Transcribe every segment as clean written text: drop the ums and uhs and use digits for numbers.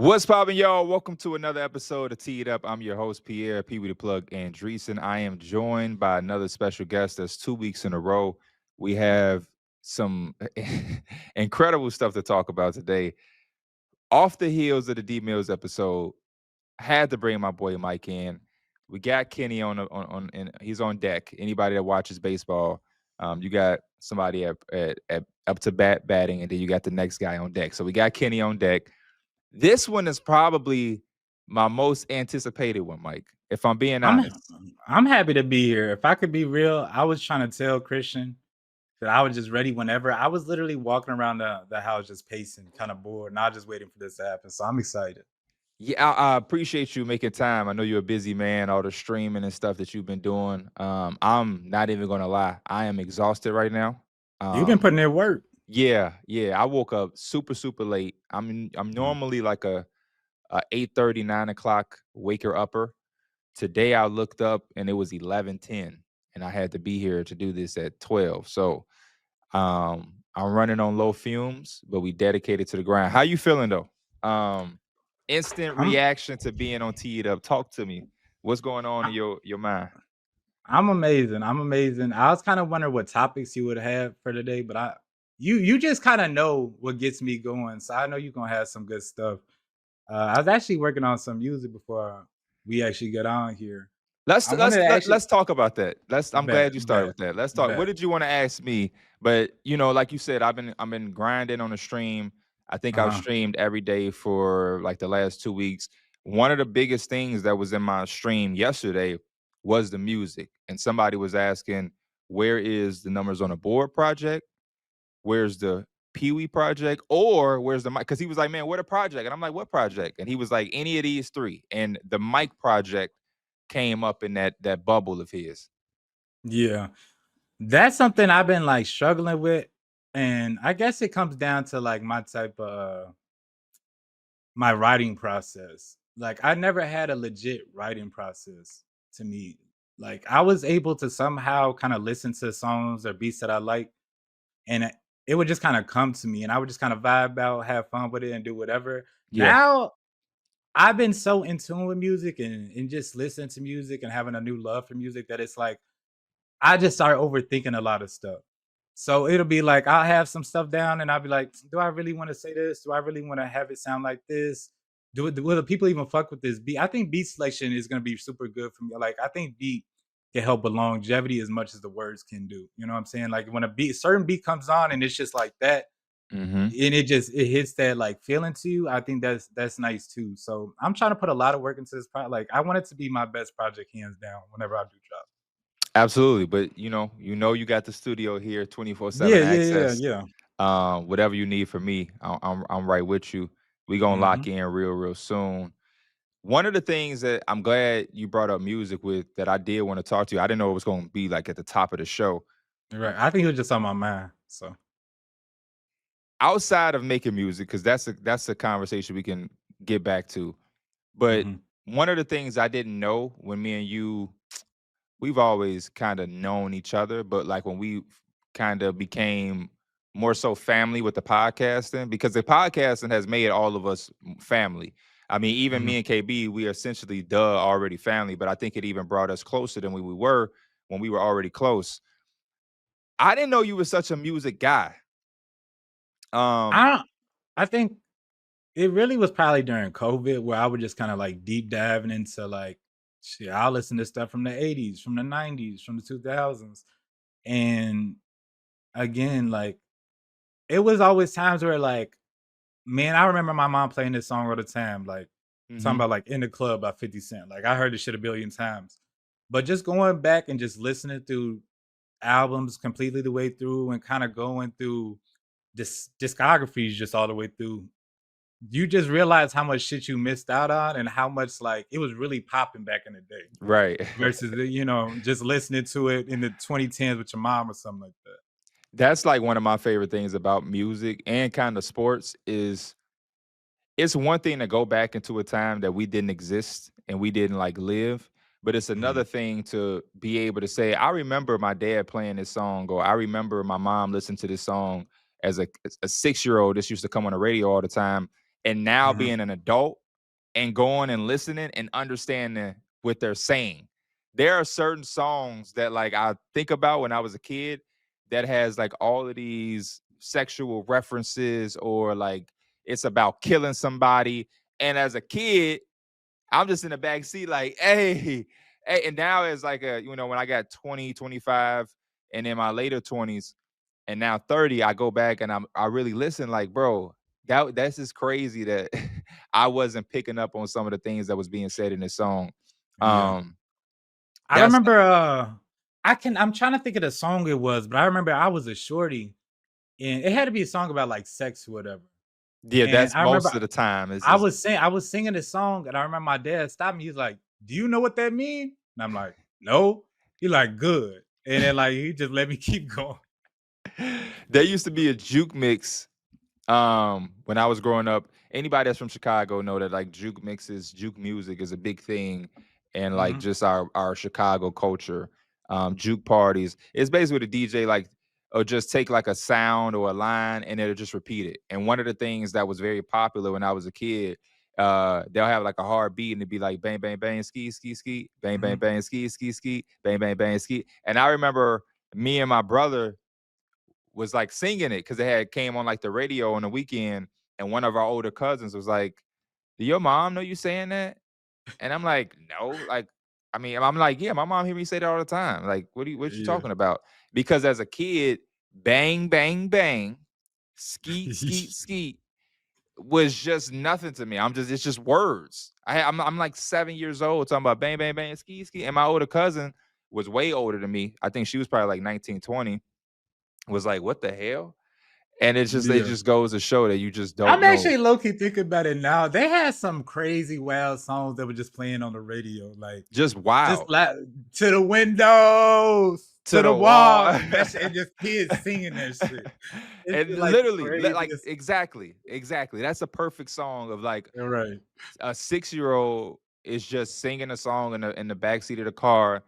What's poppin', y'all? Welcome to another episode of Tee It Up. I'm your host, Pierre, Pee Wee the Plug, and Dreesen. I am joined by another special guest. That's 2 weeks in a row. We have some incredible stuff to talk about today. Off the heels of the DMills episode, I had to bring my boy Mike in. We got Kenny on and he's on deck. Anybody that watches baseball, you got somebody at up to batting, and then you got the next guy on deck. So we got Kenny on deck. This one is probably my most anticipated one, Mike, if I'm being I'm honest. I'm happy to be here. If I could be real, I was trying to tell Christian that I was just ready whenever. I was literally walking around the house just pacing, kind of bored, and I was just waiting for this to happen. So I'm excited. Yeah, I appreciate you making time. I know you're a busy man, all the streaming and stuff that you've been doing. I'm not even gonna lie. I am exhausted right now. You've been Um, putting in work. yeah. I woke up super late. I'm Mm. normally like a 8:30, 9 o'clock waker upper. Today I looked up and it was 11:10, and I had to be here to do this at 12. So I'm running on low fumes, but we dedicated to the grind. How you feeling though? Instant I'm reaction to being on Tee It Up. Talk to me. What's going on in I- your mind? I'm amazing. I'm amazing. I was kind of wondering what topics you would have for today, but you just kind of know what gets me going. So I know you're gonna have some good stuff. I was actually working on some music before we actually get on here. Let's I wanted let's to let, actually let's talk about that. I'm bet, glad you started bet, with that. Let's talk. What bet. did you want to ask me? But like you said, I've been grinding on the stream. I think I've Uh-huh. streamed every day for like the last 2 weeks. One of the biggest things that was in my stream yesterday was the music. And somebody was asking, where is the numbers on a board project? Where's the Pee Wee project? Or where's the mic? Because he was like, man, what a project? And I'm like, what project? And he was like, any of these three. And the Mike project came up in that bubble of his. Yeah. That's something I've been, like, struggling with, and I guess it comes down to, like, my type of, my writing process. Like, I never had a legit writing process to me. Like, I was able to somehow kinda listen to songs or beats that I like, and it would just kinda come to me, and I would just kinda vibe out, have fun with it, and do whatever. Yeah. Now, I've been so in tune with music and just listening to music and having a new love for music that it's like I just start overthinking a lot of stuff. So it'll be like I'll have some stuff down and I'll be like, do I really want to say this? Do I really want to have it sound like this? Will the people even fuck with this beat? I think beat selection is gonna be super good for me. Like I think beat can help with longevity as much as the words can do. You know what I'm saying? Like when a certain beat comes on and it's just like that, Hmm. and it hits that like feeling to you. I think that's nice too. So I'm trying to put a lot of work into this project. Like I want it to be my best project hands down whenever I do drop. Absolutely. But you got the studio here, 24/7 Yeah, yeah, yeah, access. yeah. Whatever you need from me, I'm right with you. We gonna lock Mhm. in real soon. One of the things that I'm glad you brought up music with that I did want to talk to you. I didn't know it was gonna be like at the top of the show. Right. I think it was just on my mind. So Outside of making music, because that's a conversation we can get back to. But mhm. one of the things I didn't know when me and you, we've always kind of known each other, but like when we kind of became more so family with the podcasting, because the podcasting has made all of us family. I mean, even Mhm. me and KB, we are essentially already family, but I think it even brought us closer than we were when we were already close. I didn't know you were such a music guy. Um, I I think it really was probably during COVID where I was just kinda like deep diving into like shit, I'll listen to stuff from the '80s, from the '90s, from the 2000s. And again, like it was always times where like, man, I remember my mom playing this song all the time, like talking mhm. about like In the Club by 50 Cent. Like I heard this shit a billion times. But just going back and just listening through albums completely the way through and kind of going through discographies just all the way through, you just realize how much shit you missed out on and how much like it was really popping back in the day Right. versus just listening to it in the 2010s with your mom or something like that. That's like one of my favorite things about music and kind of sports is it's one thing to go back into a time that we didn't exist and we didn't like live, but it's Mhm. another thing to be able to say, I remember my dad playing this song, or I remember my mom listening to this song as a 6-year old. This used to come on the radio all the time. and now Mhm. being an adult and going and listening and understanding what they're saying. There are certain songs that like I think about when I was a kid that has like all of these sexual references or like it's about killing somebody. And as a kid, I'm just in the back seat like, hey, hey. And now it's like when I got 20, 25, and in my later 20s and now 30, I go back and I really listen like, bro, that's just crazy that I wasn't picking up on some of the things that was being said in this song. Yeah. Um, I that's remember, I'm trying to think of the song it was, but I remember I was a shorty, and it had to be a song about, like, sex or whatever, yeah, and that's I remember most of the time. It's I just was saying I was singing this song, and I remember my dad stopped me, he's like, "Do you know what that mean?" And I'm like, "No." He like, "Good." And then, like, he just let me keep going. there used to be a juke mix when I was growing up. Anybody that's from Chicago know that like juke mixes, juke music is a big thing and like Mhm, just our Chicago culture. Juke parties. It's basically the DJ like or just take like a sound or a line and it'll just repeat it. And one of the things that was very popular when I was a kid, they'll have like a hard beat and it'd be like bang bang bang ski ski ski bang bang mhm, bang ski ski ski bang bang bang ski. And I remember me and my brother was like singing it because it had came on like the radio on the weekend, and one of our older cousins was like, "Do your mom know you saying that?" And I'm like, "No." Like, I mean, I'm like, "Yeah, my mom hear me say that all the time." Like, what you yeah. talking about? Because as a kid, bang, bang, bang, skeet, skeet, skeet was just nothing to me. It's just words. I'm like 7 years old talking about bang, bang, bang, ski, ski. And my older cousin was way older than me. I think she was probably like 19, 20. Was like, what the hell? And it Yeah. just goes to show that you just don't I'm know. actually low key thinking about it now. They had some crazy wild songs that were just playing on the radio, like Just just wow. like to the windows, To to the the wall. wall. That shit, and just kids singing that shit. It's And just like the literally, like craziest. exactly, exactly. That's a perfect song of like Right. a 6-year-old is just singing a song in the backseat of the car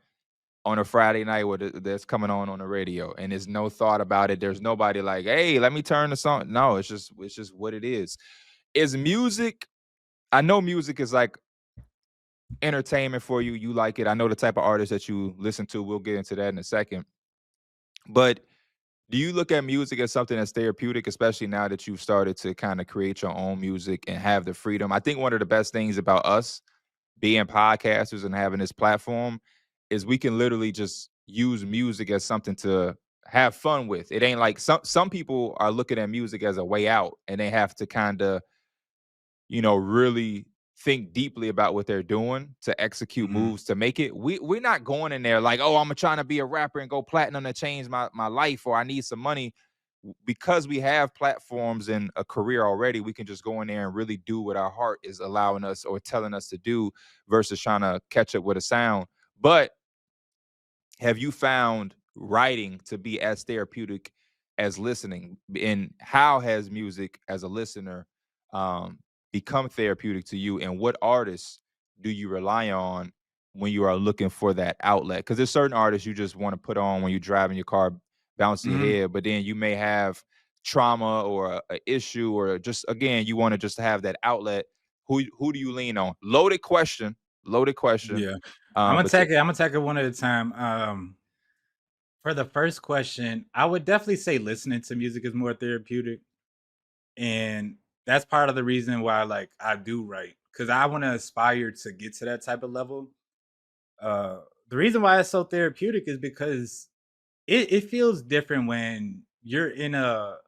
on a Friday night that's coming on the radio, and there's no thought about it. There's nobody like, hey, let me turn the song. No, it's just what it is. Is music? I know music is like entertainment for you. You like it. I know the type of artists that you listen to. We'll get into that in a second. But do you look at music as something that's therapeutic, especially now that you've started to kind of create your own music and have the freedom? I think one of the best things about us being podcasters and having this platform is we can literally just use music as something to have fun with. It ain't like some people are looking at music as a way out and they have to kind of really think deeply about what they're doing to execute Mhm. moves to make it. We're not going in there like, oh, I'm trying to be a rapper and go platinum to change my life or I need some money. Because we have platforms and a career already, we can just go in there and really do what our heart is allowing us or telling us to do versus trying to catch up with a sound. But have you found writing to be as therapeutic as listening? And how has music as a listener um, become therapeutic to you? And what artists do you rely on when you are looking for that outlet? Because there's certain artists you just want to put on when you're driving your car, bouncing your Mhm. head, but then you may have trauma or a issue, or just again, you want to just have that outlet. Who do you lean on? Loaded question. Loaded question. Yeah. But to, Imma take it one at a time. For the first question, I would definitely say listening to music is more therapeutic, and that's part of the reason why, like, I do write, because I wanna aspire to get to that type of level. Uh, the reason why it's so therapeutic is because it feels different when you're in a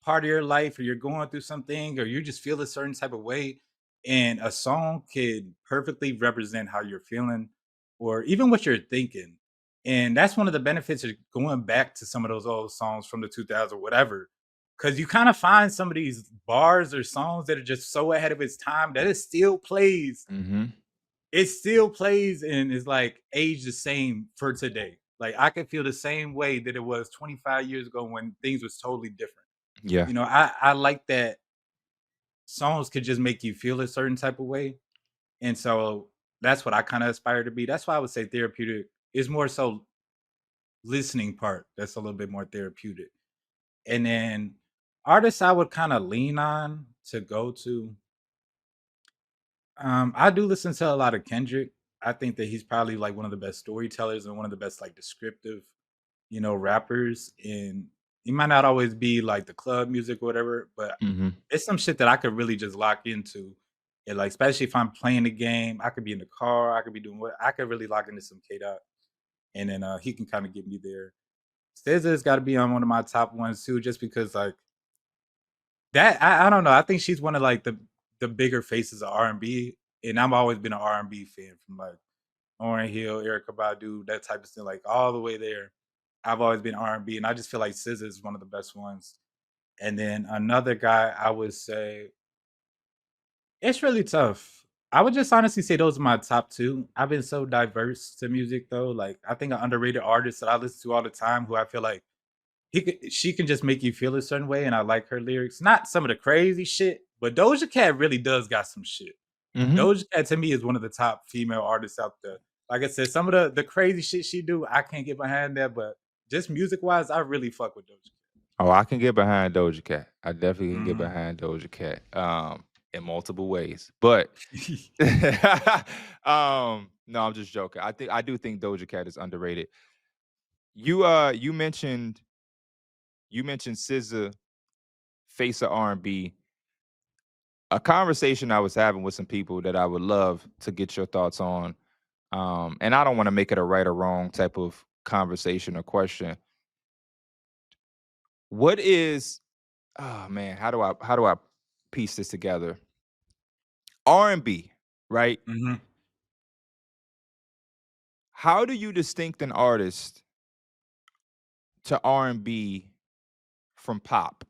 part of your life or you're going through something or you just feel a certain type of way, and a song could perfectly represent how you're feeling or even what you're thinking. And that's one of the benefits of going back to some of those old songs from the 2000s or whatever, because you kind of find some of these bars or songs that are just so ahead of its time that mhm. it still plays and is like age the same for today. Like I could feel the same way that it was 25 years ago when things was totally different. Yeah. You know, I like that songs could just make you feel a certain type of way. And so that's what I kind of aspire to be. That's why I would say therapeutic is more so listening part. That's a little bit more therapeutic. And then artists I would kind of lean on to go to. I do listen to a lot of Kendrick. I think that he's probably like one of the best storytellers and one of the best like descriptive, rappers. And he might not always be like the club music or whatever, but Mhm. it's some shit that I could really just lock into. And like, especially if I'm playing the game, I could be in the car, I could be doing what I could really lock into some K Dot, and then he can kind of get me there. SZA's got to be on one of my top ones too, just because like that. I don't know. I think she's one of like the bigger faces of R&B, and I've always been an R&B fan from like Lauryn Hill, Erica Badu, that type of thing, like all the way there. I've always been R&B, and I just feel like SZA is one of the best ones. And then another guy, I would say it's really tough. I would just honestly say those are my top two. I've been so diverse to music though. Like I think an underrated artist that I listen to all the time, who I feel like she can just make you feel a certain way, and I like her lyrics. Not some of the crazy shit, but Doja Cat really does got some shit. Mhm. Doja Cat to me is one of the top female artists out there. Like I said, some of the crazy shit she do, I can't get behind that, but just music wise, I really fuck with Doja Oh, I can get behind Doja Cat. I definitely Cat. can get Mhm. behind Doja Cat, in multiple ways. But no, I'm just joking. I do think Doja Cat is underrated. You mentioned SZA, face of R&B. A conversation I was having with some people that I would love to get your thoughts on. And I don't want to make it a right or wrong type of conversation or question. What is Oh man, how do I piece this together? R&B, right? Mhm. How do you distinct an artist to R&B from pop?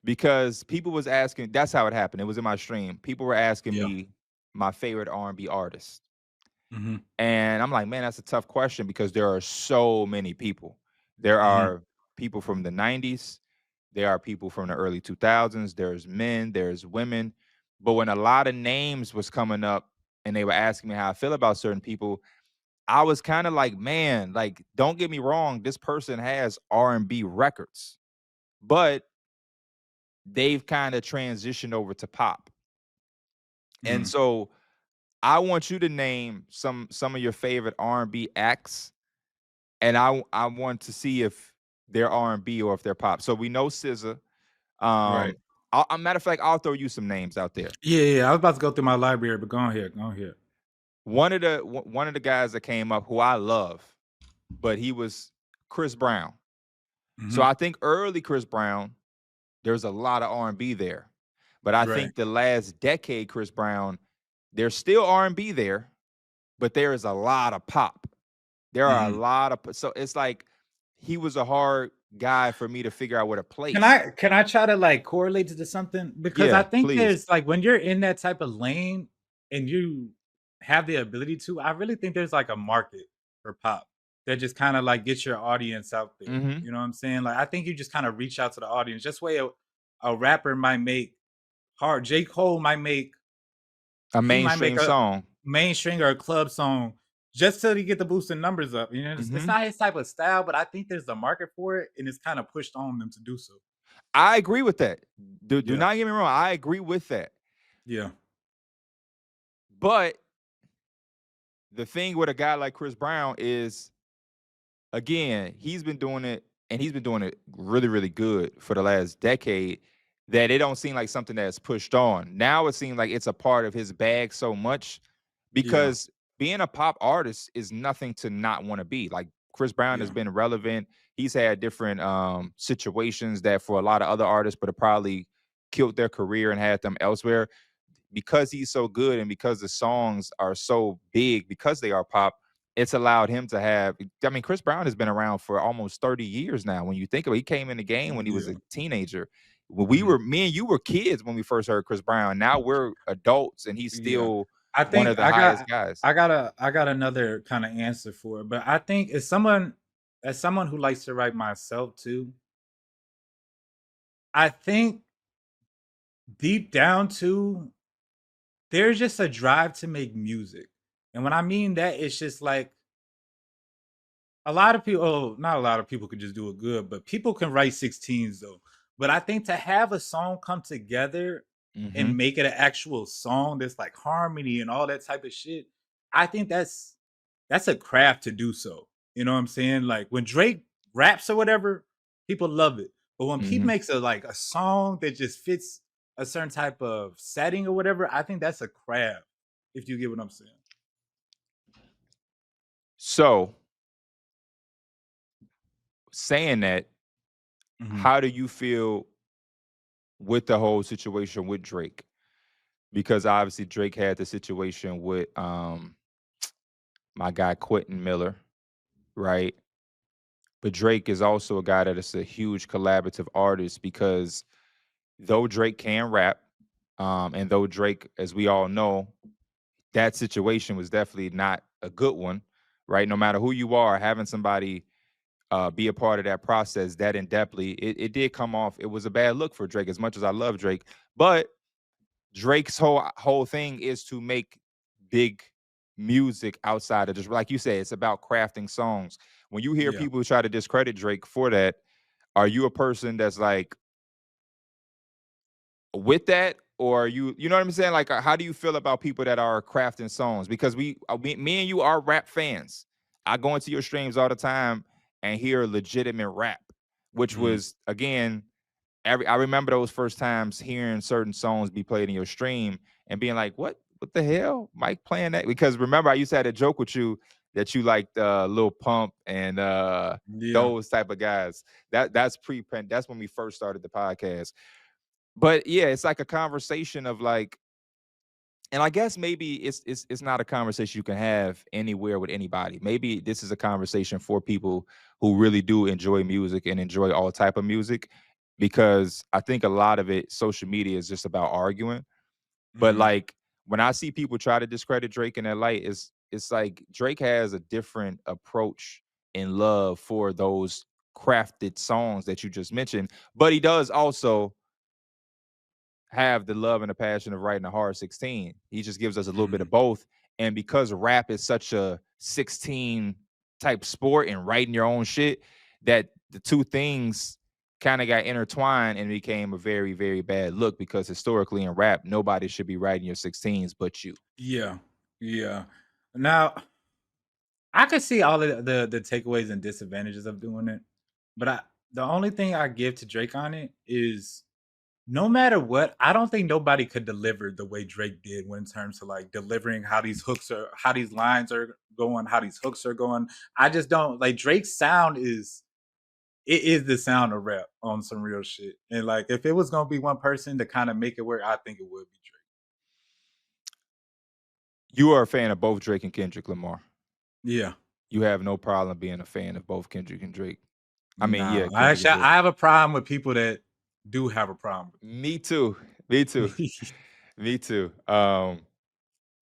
Because people was asking, that's how it happened. It was in my stream. People were asking Yeah. me my favorite R&B artist. Mhm. And I'm like, man, that's a tough question because there are so many people. There Mhm. are people from the 90s, there are people from the early 2000s, there's men, there's women. But when a lot of names was coming up and they were asking me how I feel about certain people, I was kind of like, man, like don't get me wrong, this person has R&B records, but they've kind of transitioned over to pop. And Mhm. so I want you to name some of your favorite R&B acts, and I want to see if they're R&B or if they're pop. So we know SZA. Right. Matter of fact, I'll throw you some names out there. Yeah, yeah. I was about to go through my library, but go ahead. Go ahead. One of the guys that came up who I love, but he was Chris Brown. So Mhm. I think early Chris Brown, there's a lot of R&B there. But I Right. think the last decade Chris Brown, there's still R&B there, but there is a lot of pop. There are a Mhm. lot of so it's like he was a hard guy for me to figure out where to Can place. I try to like correlate it to something? Because I Yeah, think please. there's like when you're in that type of lane and you have the ability to, I really think there's like a market for pop that just kind of like gets your audience out there. Mhm. You know what I'm saying? Like I think you just kind of reach out to the audience. Just way a rapper might make hard. J. Cole might make A he might make mainstream a song. mainstream or a club song just to get the boosting numbers up. It's Mhm. not his type of style, but I think there's a market for it, and it's kind of pushed on them to do so. I agree with that. Do Yeah, not get me wrong, I agree with that. yeah, But the thing with a guy like Chris Brown is, again, he's been doing it and he's been doing it really, really good for the last decade that it don't seem like something that's pushed on. Now it seems like it's a part of his bag so much yeah, because being a pop artist is nothing to not want to be. Like Chris Brown has yeah, been relevant. He's had different situations that for a lot of other artists, but have probably killed their career and had them elsewhere because he's so good and because the songs are so big because they are pop. It's allowed him to have. I mean, Chris Brown has been around for almost 30 years now. When you think of it, he came in the game when he was yeah. a teenager. When Mhm. me and you were kids when we first heard Chris Brown. Now we're adults and he's Yeah. still I one think of the highest guys. I got another kind of answer for it, but I think as someone who likes to write myself too, I think deep down too, there's just a drive to make music. And when I mean that, it's just like a lot of people, oh, not a lot of people could just do it good, but people can write 16s though. But I think to have a song come together Mm-hmm. and make it an actual song that's like harmony and all that type of shit, I think that's a craft to do so. You know what I'm saying? Like when Drake raps or whatever, people love it. But when he Mm-hmm. makes a song that just fits a certain type of setting or whatever, I think that's a craft. If you get what I'm saying. So, saying that, Mhm. how do you feel with the whole situation with Drake? Because obviously Drake had the situation with my guy Quentin Miller, right? But Drake is also a guy that is a huge collaborative artist because though Drake can rap, and though Drake, as we all know, that situation was definitely not a good one, right? No matter who you are, having somebody be a part of that process that in depthly, it did come off. It was a bad look for Drake, as much as I love Drake. But Drake's whole thing is to make big music outside of just like you said, it's about crafting songs. When you hear Yeah. people try to discredit Drake for that, are you a person that's like with that, or are you know what I'm saying? Like, how do you feel about people that are crafting songs? Because me and you are rap fans. I go into your streams all the time and hear legitimate rap, which Mhm. was again I remember those first times hearing certain songs be played in your stream and being like, what the hell? Mike playing that? Because remember, I used to have a joke with you that you liked Lil Pump and Yeah. those type of guys. That's when we first started the podcast. But yeah, it's like a conversation of like, and I guess maybe it's not a conversation you can have anywhere with anybody. Maybe this is a conversation for people who really do enjoy music and enjoy all type of music, because I think a lot of it, social media is just about arguing. But Mhm. like when I see people try to discredit Drake in that light, it's like Drake has a different approach in love for those crafted songs that you just mentioned. But he does also have the love and the passion of writing a hard 16. He just gives us a little bit of Mhm. both. And because rap is such a 16 type sport and writing your own shit, that the two things kind of got intertwined and became a very, very bad look, because historically in rap, nobody should be writing your 16s but you. Yeah. Yeah. Now, I could see all of the takeaways and disadvantages of doing it, but the only thing I give to Drake on it is no matter what, I don't think nobody could deliver the way Drake did when in terms of like delivering how these hooks are, how these lines are going, how these hooks are going. I just don't like Drake's sound is it is the sound of rap on some real shit. And like if it was gonna be one person to kind of make it work, I think it would be Drake. You are a fan of both Drake and Kendrick Lamar. Yeah. You have no problem being a fan of both Kendrick and Drake. I mean, yeah, No. I Kendrick and actually Drake. I have a problem with people that do have a problem Me too. Me too. with it. Me too.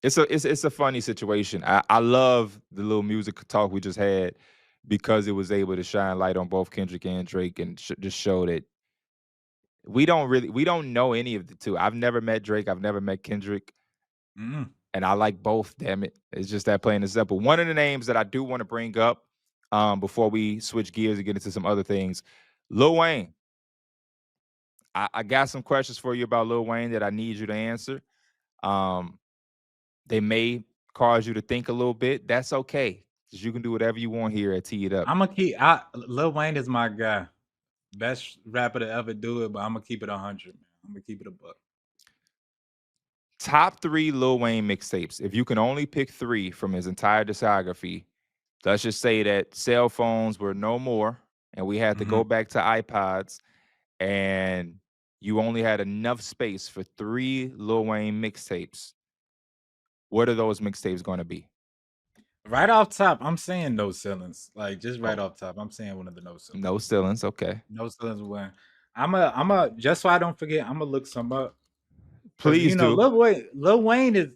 It's a funny situation. I love the little music talk we just had because it was able to shine light on both Kendrick and Drake and just show that we don't know any of the two. I've never met Drake. I've never met Kendrick, Mm. and I like both. Damn it, it's just that plain and simple. One of the names that I do want to bring up before we switch gears and get into some other things, Lil Wayne. I got some questions for you about Lil Wayne that I need you to answer. Um, They may cause you to think a little bit. That's okay, 'cause you can do whatever you want here at Tee It Up. I'ma Lil Wayne is my guy. Best rapper to ever do it, but Imma keep it 100, man. Imma keep it a buck. Top 3 Lil Wayne mixtapes. If you can only pick 3 from his entire discography, let's just say that cell phones were no more and we had to go Mhm. back to iPods, and you only had enough space for 3 Lil Wayne mixtapes. What are those mixtapes gonna be? Right off top, I'm saying No Ceilings. Like, just Oh, right off top, I'm saying one of the No Ceilings. no ceilings, okay. No Ceilings win. Imma just so I don't forget, Imma look some up because Please do. Lil Wayne is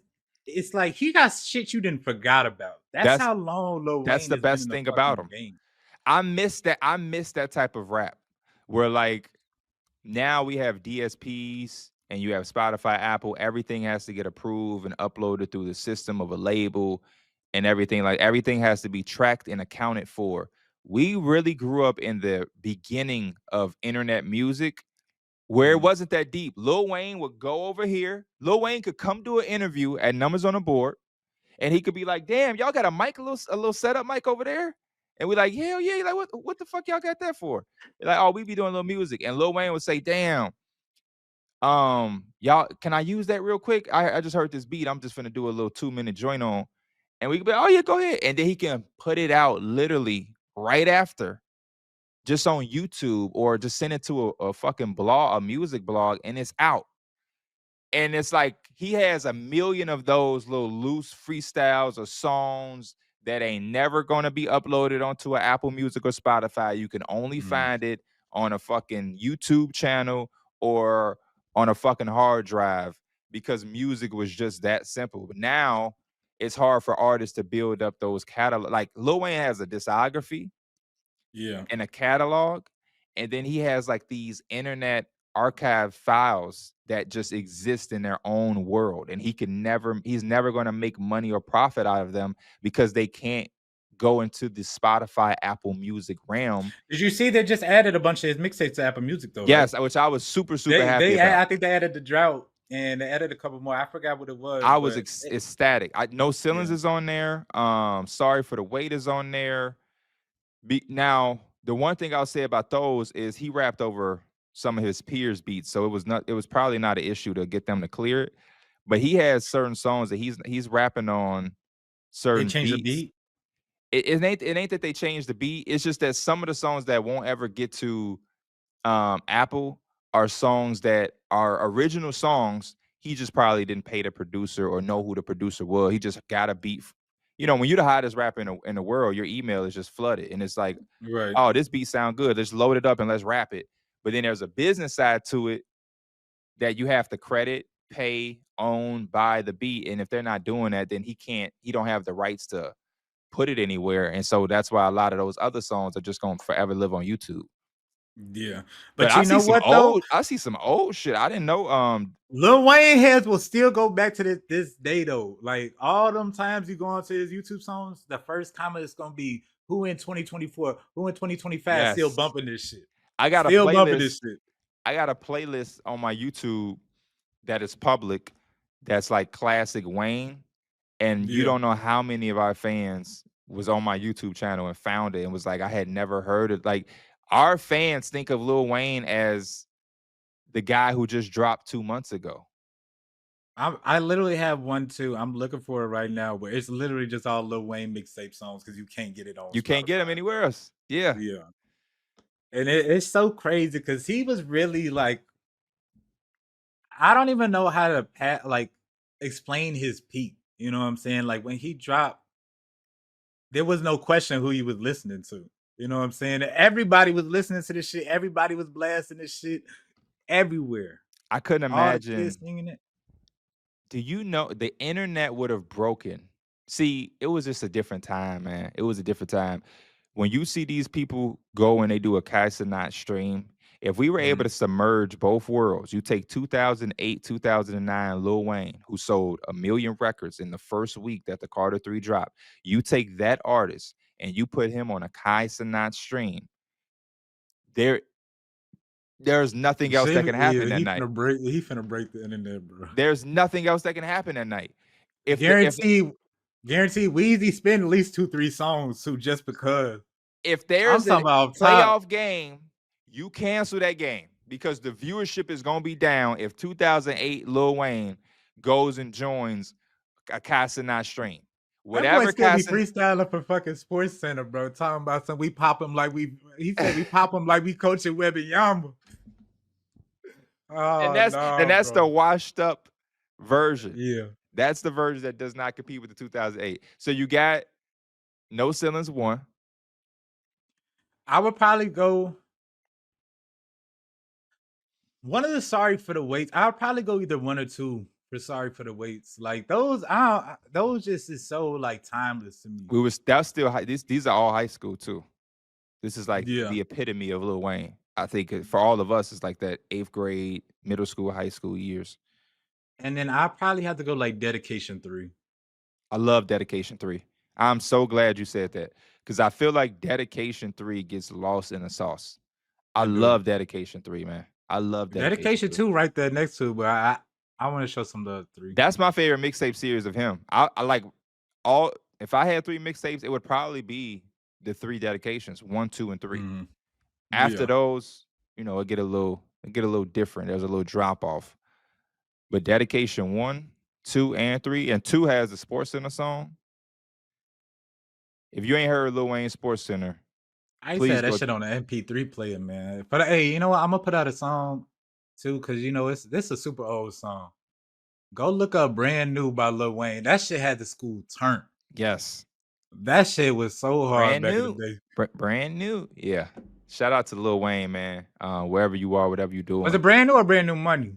it's like he got shit you didn't forgot about. That's That's how long Lil that's Wayne the has been in best the thing about fucking him. game. I miss that type of rap where like now we have DSPs and you have Spotify, Apple, everything has to get approved and uploaded through the system of a label and everything. Like everything has to be tracked and accounted for. We really grew up in the beginning of internet music where it wasn't that deep. Lil Wayne would go over here. Lil Wayne could come do an interview at Numbers on the Board, and he could be like, "Damn, y'all got a mic, a little setup mic over there." And we like, "Hell yeah!" Like, what the fuck y'all got that for? They're like, "Oh, we be doing a little music." And Lil Wayne would say, "Damn, y'all, can I use that real quick? I just heard this beat. I'm just gonna do a little 2-minute joint on." And we could be, "Oh yeah, go ahead." And then he can put it out literally right after, just on YouTube, or just send it to a fucking blog, a music blog, and it's out. And it's like he has a million of those little loose freestyles or songs that ain't never gonna be uploaded onto an Apple Music or Spotify. You can only Mm. find it on a fucking YouTube channel or on a fucking hard drive, because music was just that simple. But now it's hard for artists to build up those catalog. Like Lil Wayne has a discography Yeah. and a catalog, and then he has like these internet archive files that just exist in their own world, and he's never going to make money or profit out of them because they can't go into the Spotify, Apple Music realm. Did you see they just added a bunch of his mixtapes to Apple Music though, right? Yes, which I was super happy They about. I think they added the drought and they added a couple more. I forgot what it was, I was but ecstatic. No Ceilings yeah. is on there. Sorry for the Wait is on there. Now, the one thing I'll say about those is he rapped over some of his peers' beats, so it was probably not an issue to get them to clear it. But he has certain songs that he's rapping on They certain changed the beats. beat. It ain't that they changed the beat. It's just that some of the songs that won't ever get to Apple are songs that are original songs. He just probably didn't pay the producer or know who the producer was. He just got a beat. When you're the hottest rapper in the world, your email is just flooded, and it's like, Right. "Oh, this beat sound good. Let's load it up and let's rap it." But then there's a business side to it that you have to credit, pay, own, buy the beat, and if they're not doing that, then he don't have the rights to put it anywhere, and so that's why a lot of those other songs are just gonna forever live on YouTube. Yeah. But But you know what though? I see some old shit. I didn't know. Lil Wayne heads will still go back to this day though. Like all them times you go onto his YouTube songs, the first comment is gonna be who in 2024, who in 2025 still Yes, bumping this shit. I got a Still bumping this playlist. shit. I got a playlist on my YouTube that is public. That's like classic Wayne, and you Yeah. don't know how many of our fans was on my YouTube channel and found it and was like, I had never heard it. Like, our fans think of Lil Wayne as the guy who just dropped 2 months ago. I literally have one too. I'm looking for it right now, where it's literally just all Lil Wayne mixtape songs because you can't get it on You can't get him Spotify. anywhere else. Yeah. Yeah. And it's so crazy because he was really like, I don't even know how to like explain his peak. You know what I'm saying? Like when he dropped, there was no question who he was listening to. You know what I'm saying? Everybody was listening to this shit. Everybody was blasting this shit everywhere. I couldn't All the kids imagine. singing it. Do you know the internet would have broken? See, it was just a different time, man. It was a different time. When you see these people go and they do a Kaizenat stream, if we were able Mhm. to submerge both worlds, you take 2008, 2009 Lil Wayne, who sold 1 million records in the first week that the Carter 3 dropped. You take that artist and you put him on a Kaizenat stream. There, there's nothing else that can happen Yeah, that night. he finna break the internet, bro. There's nothing else that can happen that night. If the if Guarantee, guarantee Weezy spend at least 2-3 songs too, just because. if I'm there's a talking about top. playoff game, you cancel that game because the viewership is gonna be down if 2008 Lil Wayne goes and joins a Casanat stream. That boy Whatever still be Casanat, freestyling for fucking Sports Center, bro. Talking about some we pop him like we. He said we pop him like we coaching Webby Yamba. and Oh that's no, that's the bro. washed up version. Yeah, That's the version that does not compete with the 2008. So you got No Ceilings 1. I would probably go one of the Sorry for the Waits. I'll probably go either one or two for Sorry for the Waits. Like those, those just is so like timeless to me. That's still high. These are all high school too. This is like Yeah, the epitome of Lil Wayne. I think for all of us, it's like that 8th grade, middle school, high school years. and then I probably have to go like Dedication 3. I love Dedication 3. I'm so glad you said that because I feel like Dedication 3 gets lost in the sauce. I I do. love Dedication 3, man. I love Dedication Dedication 2. 2 right there next to it, but I want to show some love 3. That's my favorite mixtape series of him. I like all. If I had 3 mixtapes, it would probably be the 3 dedications, 1, 2, and 3. Mhm. After Yeah. those, it get a little different. There's a little drop off. But dedication 1, 2, and 3, and 2 has the Sports Center song. If you ain't heard Lil Wayne Sports Center, I used to please have that go. shit on the MP3 player, man. But hey, you know what? I'm gonna put out a song too, cause this a super old song. Go look up "Brand New" by Lil Wayne. That shit had the school turned. Yes. That shit was so hard Brand back in the new. day. Brand new. Yeah. Shout out to Lil Wayne, man. Wherever you are, whatever you're Was it doing. Brand New or Brand New Money?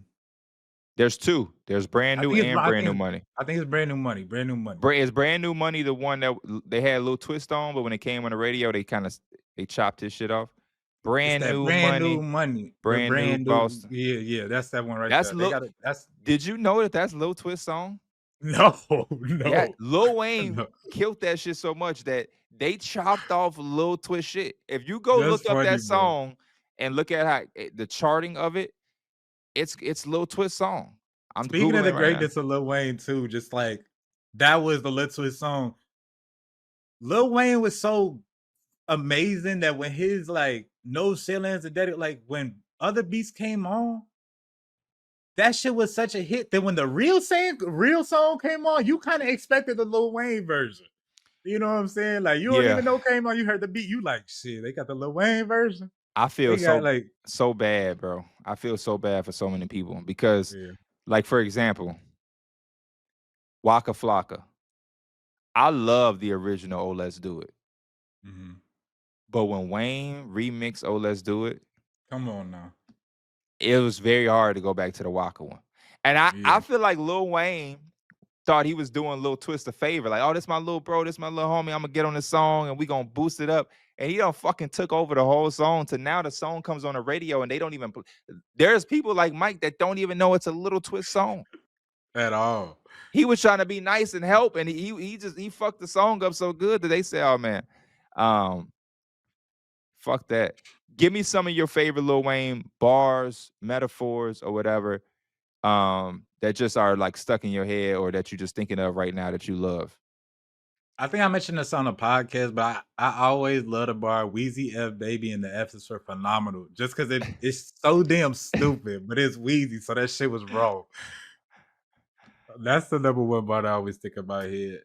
There's 2. There's Brand New and Brand New Money. I think it's Brand New Money. Brand New Money. Is Brand New Money the one that they had a little twist on, but when it came on the radio, they chopped his shit off? It's Brand that New Brand New Money. Money. Brand New Boston. Yeah, that's that one right That's there. Lil. Did you know that that's Lil Twist song? No. Yeah, Lil Wayne No. killed that shit so much that they chopped off Lil Twist shit. If you go That's look up funny, that bro. song and look at how the charting of it, it's Lil Twist song. I'm Speaking of Googling the it right now. greatness of Lil Wayne too, just like that was the Lil Twist song. Lil Wayne was so amazing that when his like No Ceilings and Daddy, like when other beats came on, that shit was such a hit that when the real song came on, you kind of expected the Lil Wayne version. You know what I'm saying? Like you don't even know came on, you heard the beat, you like shit. They got the Lil Wayne version. I feel They so bad, bro. I feel so bad for so many people because, like for example, Waka Flocka. I love the original "Oh Let's Do It," but when Wayne remixed "Oh Let's Do It," come on now, it was very hard to go back to the Waka one. And I feel like Lil Wayne thought he was doing Lil Twist a favor. Like, oh, this my little bro, this my little homie. I'm gonna get on the song and we gonna boost it up. And he done fucking took over the whole song to now the song comes on the radio and they don't even. There's people like Mike that don't even know it's a Little Twist song at all. He was trying to be nice and help, and he fucked the song up so good that they say, oh man, fuck that. Give me some of your favorite Lil Wayne bars, metaphors, or whatever. That just are like stuck in your head or that you're just thinking of right now that you love. I think I mentioned this on a podcast, but I always love the bar Wheezy F Baby and the F's were phenomenal. Just because it's so damn stupid, but it's Wheezy, so that shit was raw. That's the number one bar I always think about here.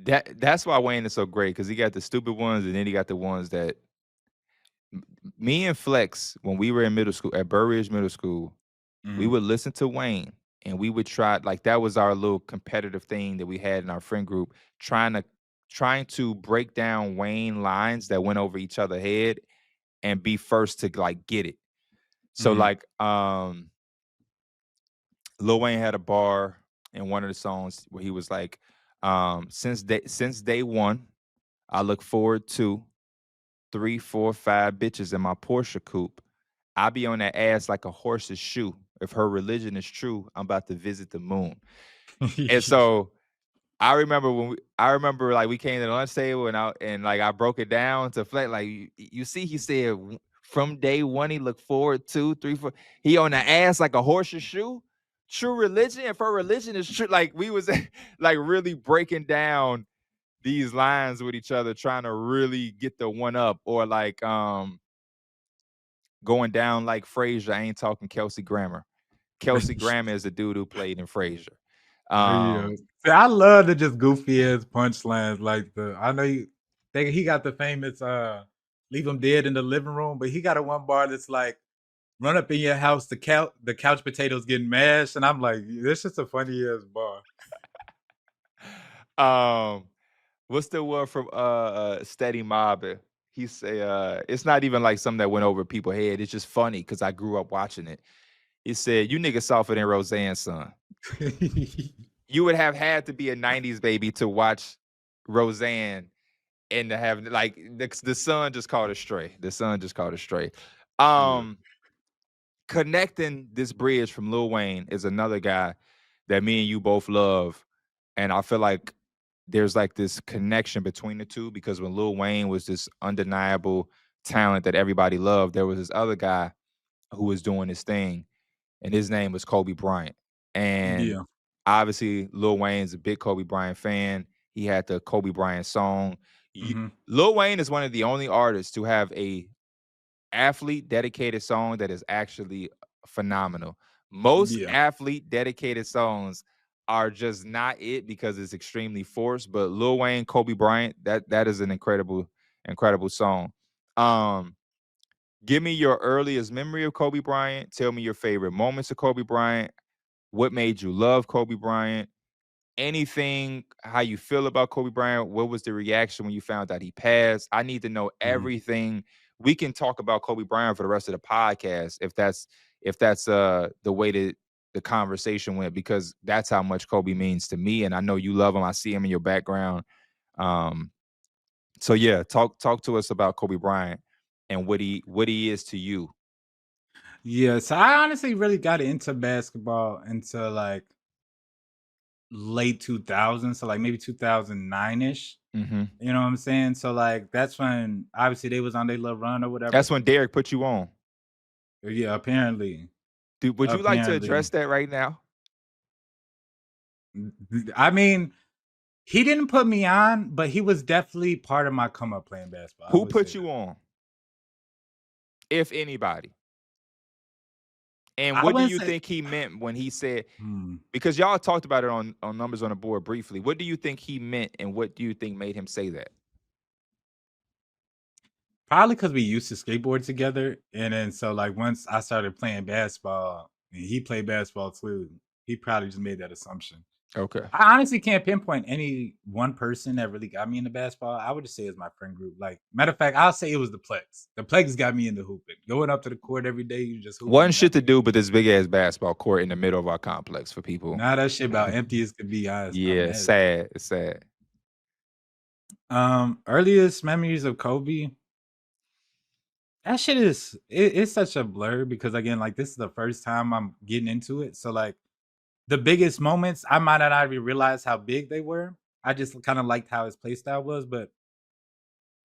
That's why Wayne is so great, because he got the stupid ones and then he got the ones that me and Flex, when we were in middle school at Burr Ridge Middle School, we would listen to Wayne and we would try, like that was our little competitive thing that we had in our friend group, trying to break down Wayne lines that went over each other's head and be first to like get it. So like Lil Wayne had a bar in one of the songs where he was like, since day one, I look forward to 3, 4, 5 bitches in my Porsche coupe. I be on that ass like a horse's shoe. If her religion is true, I'm about to visit the moon. And so I remember like we came to the lunch table and I broke it down to Flex. Like you see, he said from day one he looked forward to 3, 4. He on the ass like a horse's shoe. True religion. If her religion is true, like we was like really breaking down these lines with each other, trying to really get the one up, or like going down like Frasier. I ain't talking Kelsey Grammer. Kelsey Grammer is the dude who played in Frasier. See, I love the just goofy ass punchlines like I know he got the famous leave him dead in the living room, but he got a one bar that's like run up in your house, the couch potatoes getting mashed, and I'm like, this is a funny ass bar. What's the word from Steady Mobbing? He say it's not even like something that went over people's head. It's just funny because I grew up watching it. He said, "You niggas softer than Roseanne's son." You would have had to be a 90s baby to watch Roseanne and to have like the son just called it stray. The son just called it stray. Connecting this bridge from Lil Wayne is another guy that me and you both love. And I feel like there's like this connection between the two, because when Lil Wayne was this undeniable talent that everybody loved, there was this other guy who was doing his thing, and his name was Kobe Bryant. And Yeah. obviously, Lil Wayne's a big Kobe Bryant fan. He had the Kobe Bryant song. Mhm. Lil Wayne is one of the only artists to have a athlete dedicated song that is actually phenomenal. Most Yeah. athlete dedicated songs are just not it because it's extremely forced. But Lil Wayne, Kobe Bryant, that is an incredible song. Um, Give me your earliest memory of Kobe Bryant. Tell me your favorite moments of Kobe Bryant. What made you love Kobe Bryant? Anything, how you feel about Kobe Bryant? What was the reaction when you found out he passed? I need to know Mhm. everything. We can talk about Kobe Bryant for the rest of the podcast if that's the way that the conversation went, because that's how much Kobe means to me. And I know you love him. I see him in your background. Um, so yeah, talk to us about Kobe Bryant and what he is to you. Yeah, so I honestly really got into basketball into, like, late 2000s, so, like, maybe 2009-ish, Mhm. you know what I'm saying? So, like, that's when, obviously, they was on their little run or That's whatever. when Derek put you on. Yeah, apparently. Would you like to address Apparently. that right now? I mean, he didn't put me on, but he was definitely part of my come up playing basketball, I Who would say put that. you on, if anybody? And I what do wouldn't you say think he meant when he said, hmm, because y'all talked about it on Numbers on the Board briefly. What do you think he meant, and what do you think made him say that? probably because we used to skateboard together, and then so, like, once I started playing basketball and he played basketball too, he probably just made that assumption. Okay. I honestly can't pinpoint any one person that really got me into basketball. I would just say it's my friend group. Like, matter of fact, I'll say it was the Plex. The Plex got me into hooping. Going up to the court every day, you just One hooping shit got to me. do, but this big ass basketball court in the middle of our complex for people. Now that shit about empty as could be. I'm Yeah, mad at that. sad. It's sad. Earliest memories of Kobe. That shit it's such a blur because again, like this is the first time I'm getting into it. So like the biggest moments, I might not even realize how big they were. I just kind of liked how his play style was, but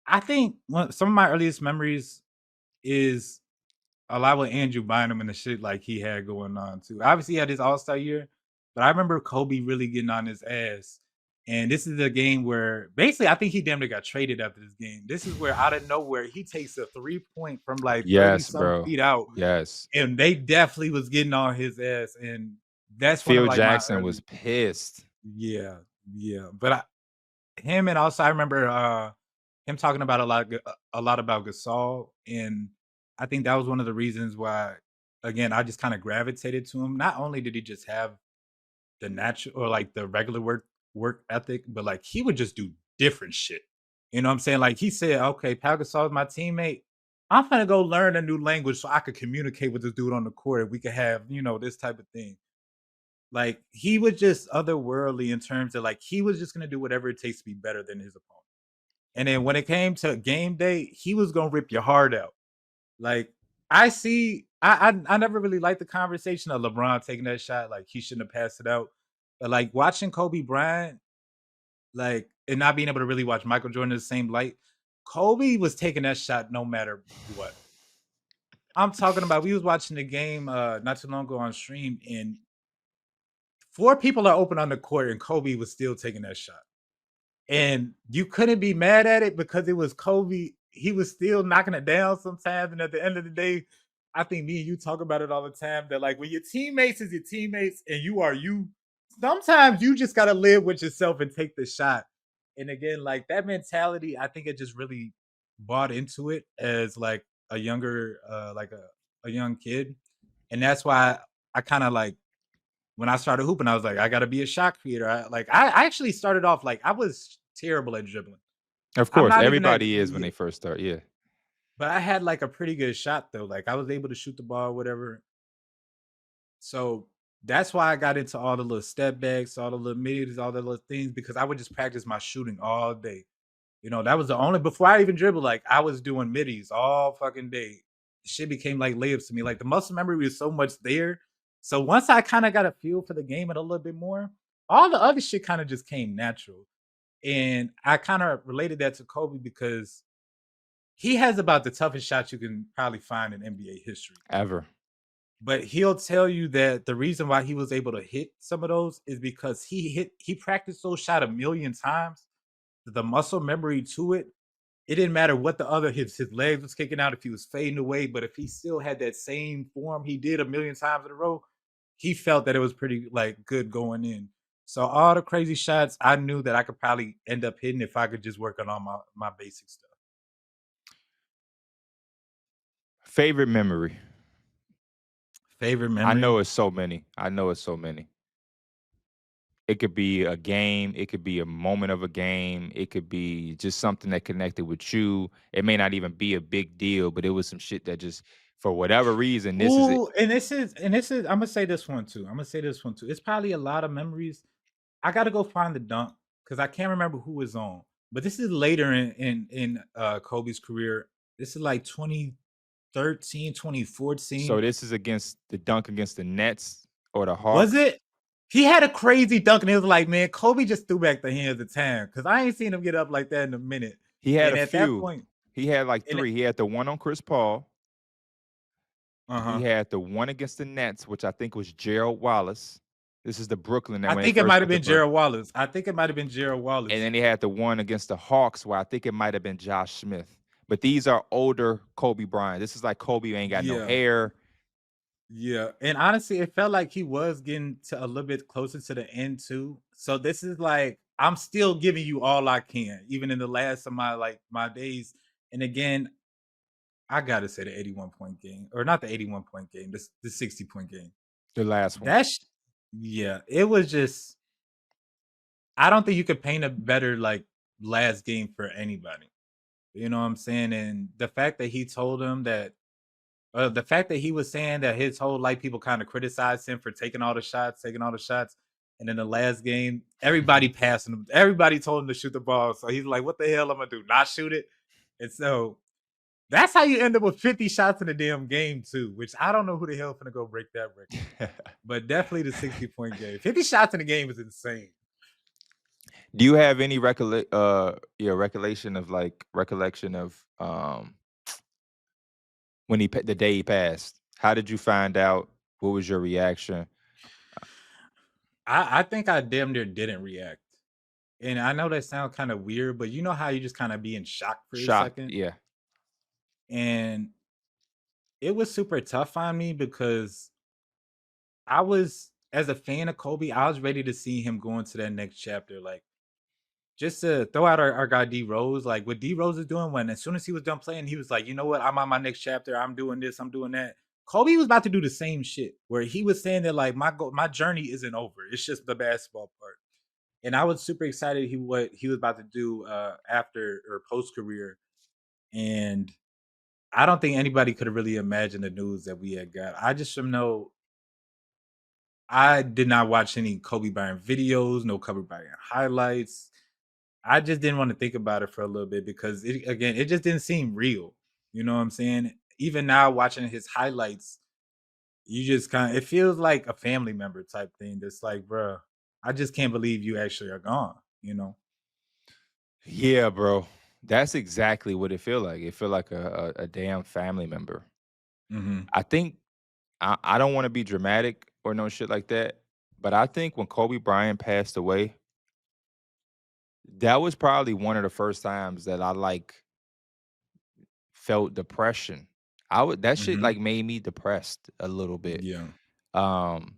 I think some of my earliest memories is a lot with Andrew Bynum and the shit like he had going on too. Obviously, he had his All-Star year, but I remember Kobe really getting on his ass. And this is the game where basically I think he damn near got traded after this game. This is where out of nowhere he takes a 3-point from like 30 Yes, some bro. feet out, Yes. and they definitely was getting on his ass. And that's one of Phil like my Jackson was early, pissed. yeah, yeah. But him and also I remember him talking about a lot about Gasol, and I think that was one of the reasons why again I just kind of gravitated to him. Not only did he just have the natural or like the regular work ethic, but like he would just do different shit. You know what I'm saying? Like he said, okay, Pau Gasol is my teammate. I'm gonna go learn a new language so I could communicate with this dude on the court and we could have, this type of thing. Like he was just otherworldly in terms of like he was just gonna do whatever it takes to be better than his opponent. And then when it came to game day, he was gonna rip your heart out. Like I see, I never really liked the conversation of LeBron taking that shot. Like he shouldn't have passed it out. But like watching Kobe Bryant, like and not being able to really watch Michael Jordan in the same light, Kobe was taking that shot no matter what. I'm talking about we was watching the game not too long ago on stream, and four people are open on the court, and Kobe was still taking that shot. And you couldn't be mad at it because it was Kobe. He was still knocking it down sometimes. And at the end of the day, I think me and you talk about it all the time that like when your teammates is your teammates and you are you, sometimes you just gotta live with yourself and take the shot. And again, like that mentality, I think it just really bought into it as like a younger, like a young kid. And that's why I kind of like when I started hooping, I was like, I got to be a shot creator. I actually started off like I was terrible at dribbling. Of I'm course, not even that, everybody is when yeah, they first start. Yeah. but I had like a pretty good shot though. Like I was able to shoot the ball, whatever. So that's why I got into all the little step backs, all the little middies, all the little things because I would just practice my shooting all day. That was the only before I even dribbled. Like I was doing middies all fucking day. Shit became like layups to me. Like the muscle memory was so much there. So once I kind of got a feel for the game and a little bit more, all the other shit kind of just came natural. And I kind of related that to Kobe because he has about the toughest shots you can probably find in NBA history. Ever. But he'll tell you that the reason why he was able to hit some of those is because he practiced those shot a million times. The muscle memory to it, it didn't matter what the other his legs was kicking out, if he was fading away, but if he still had that same form he did a million times in a row, he felt that it was pretty like good going in. So all the crazy shots, I knew that I could probably end up hitting if I could just work on all my basic stuff. Favorite memory. Favorite I memory? know it's so many. I know it's so many. It could be a game, it could be a moment of a game, it could be just something that connected with you. It may not even be a big deal, but it was some shit that just for whatever reason, this is it. Ooh, and this is I'm gonna say this one too. I'm gonna say this one too. It's probably a lot of memories. I gotta go find the dunk because I can't remember who was on. But this is later in Kobe's career. This is like 2013, So 2014. this is against the dunk against the Nets or the Was Hawks. it? He had a crazy dunk, and it was like, man, Kobe just threw back the hands of time because I ain't seen him get up like that in a minute. He had And a at that few. point, He had like and 3. He had the one on Chris Paul. He uh-huh. had the one against the Nets, which I think was Gerald Wallace. This is the Brooklyn that I when they think it first might have got the been Bron. Gerald Wallace. I think it might have been Gerald And Wallace. then he had the one against the Hawks where I think it might have been Josh Smith. But these are older Kobe Bryant. This is like Kobe ain't got no Yeah. hair. Yeah, and honestly, it felt like he was getting to a little bit closer to the end too. So this is like I'm still giving you all I can, even in the last of my like my days. And again, I gotta say the 81 point game, or not the 81 point game, the 60 point game. The last one. That's yeah, it was just I don't think you could paint a better like last game for anybody. You know what I'm saying? And the fact that he told him that the fact that he was saying that his whole life people kind of criticized him for taking all the shots, and in the last game, everybody passing him, everybody told him to shoot the ball. So he's like, "What the hell am I gonna do? Not shoot it?" And so that's how you end up with 50 shots in a damn game too. Which I don't know who the hell finna go break that record, but definitely the 60 point game. 50 shots in a game is insane. Do you have any recollection of like recollection of when the day he passed? How did you find out? What was your reaction? I think I damn near didn't react. And I know that sounds kind of weird, but you know how you just kind of be in shock for a Shocked. second? Yeah. And it was super tough on me because I was as a fan of Kobe, I was ready to see him go into that next chapter. Like just to throw out our guy D Rose, like what D Rose is doing when as soon as he was done playing, he was like, you know what, I'm on my next chapter. I'm doing this, I'm doing that. Kobe was about to do the same shit where he was saying that like my journey isn't over. It's just the basketball part. And I was super excited what he was about to do after or post career. And I don't think anybody could have really imagined the news that we had got. I just know I did not watch any Kobe Bryant videos, no Kobe Bryant highlights. I just didn't want to think about it for a little bit because it just didn't seem real. You know what I'm saying? Even now watching his highlights, you just kind of it feels like a family member type thing. That's like, bro, I just can't believe you actually are gone, you know? Yeah, bro. That's exactly what it feel like. It feel like a damn family member. Hmm. I think I don't want to be dramatic or no shit like that, but I think when Kobe Bryant passed away, that was probably one of the first times that I like felt depression. I would that shit Hmm. like made me depressed a little bit. Yeah. Um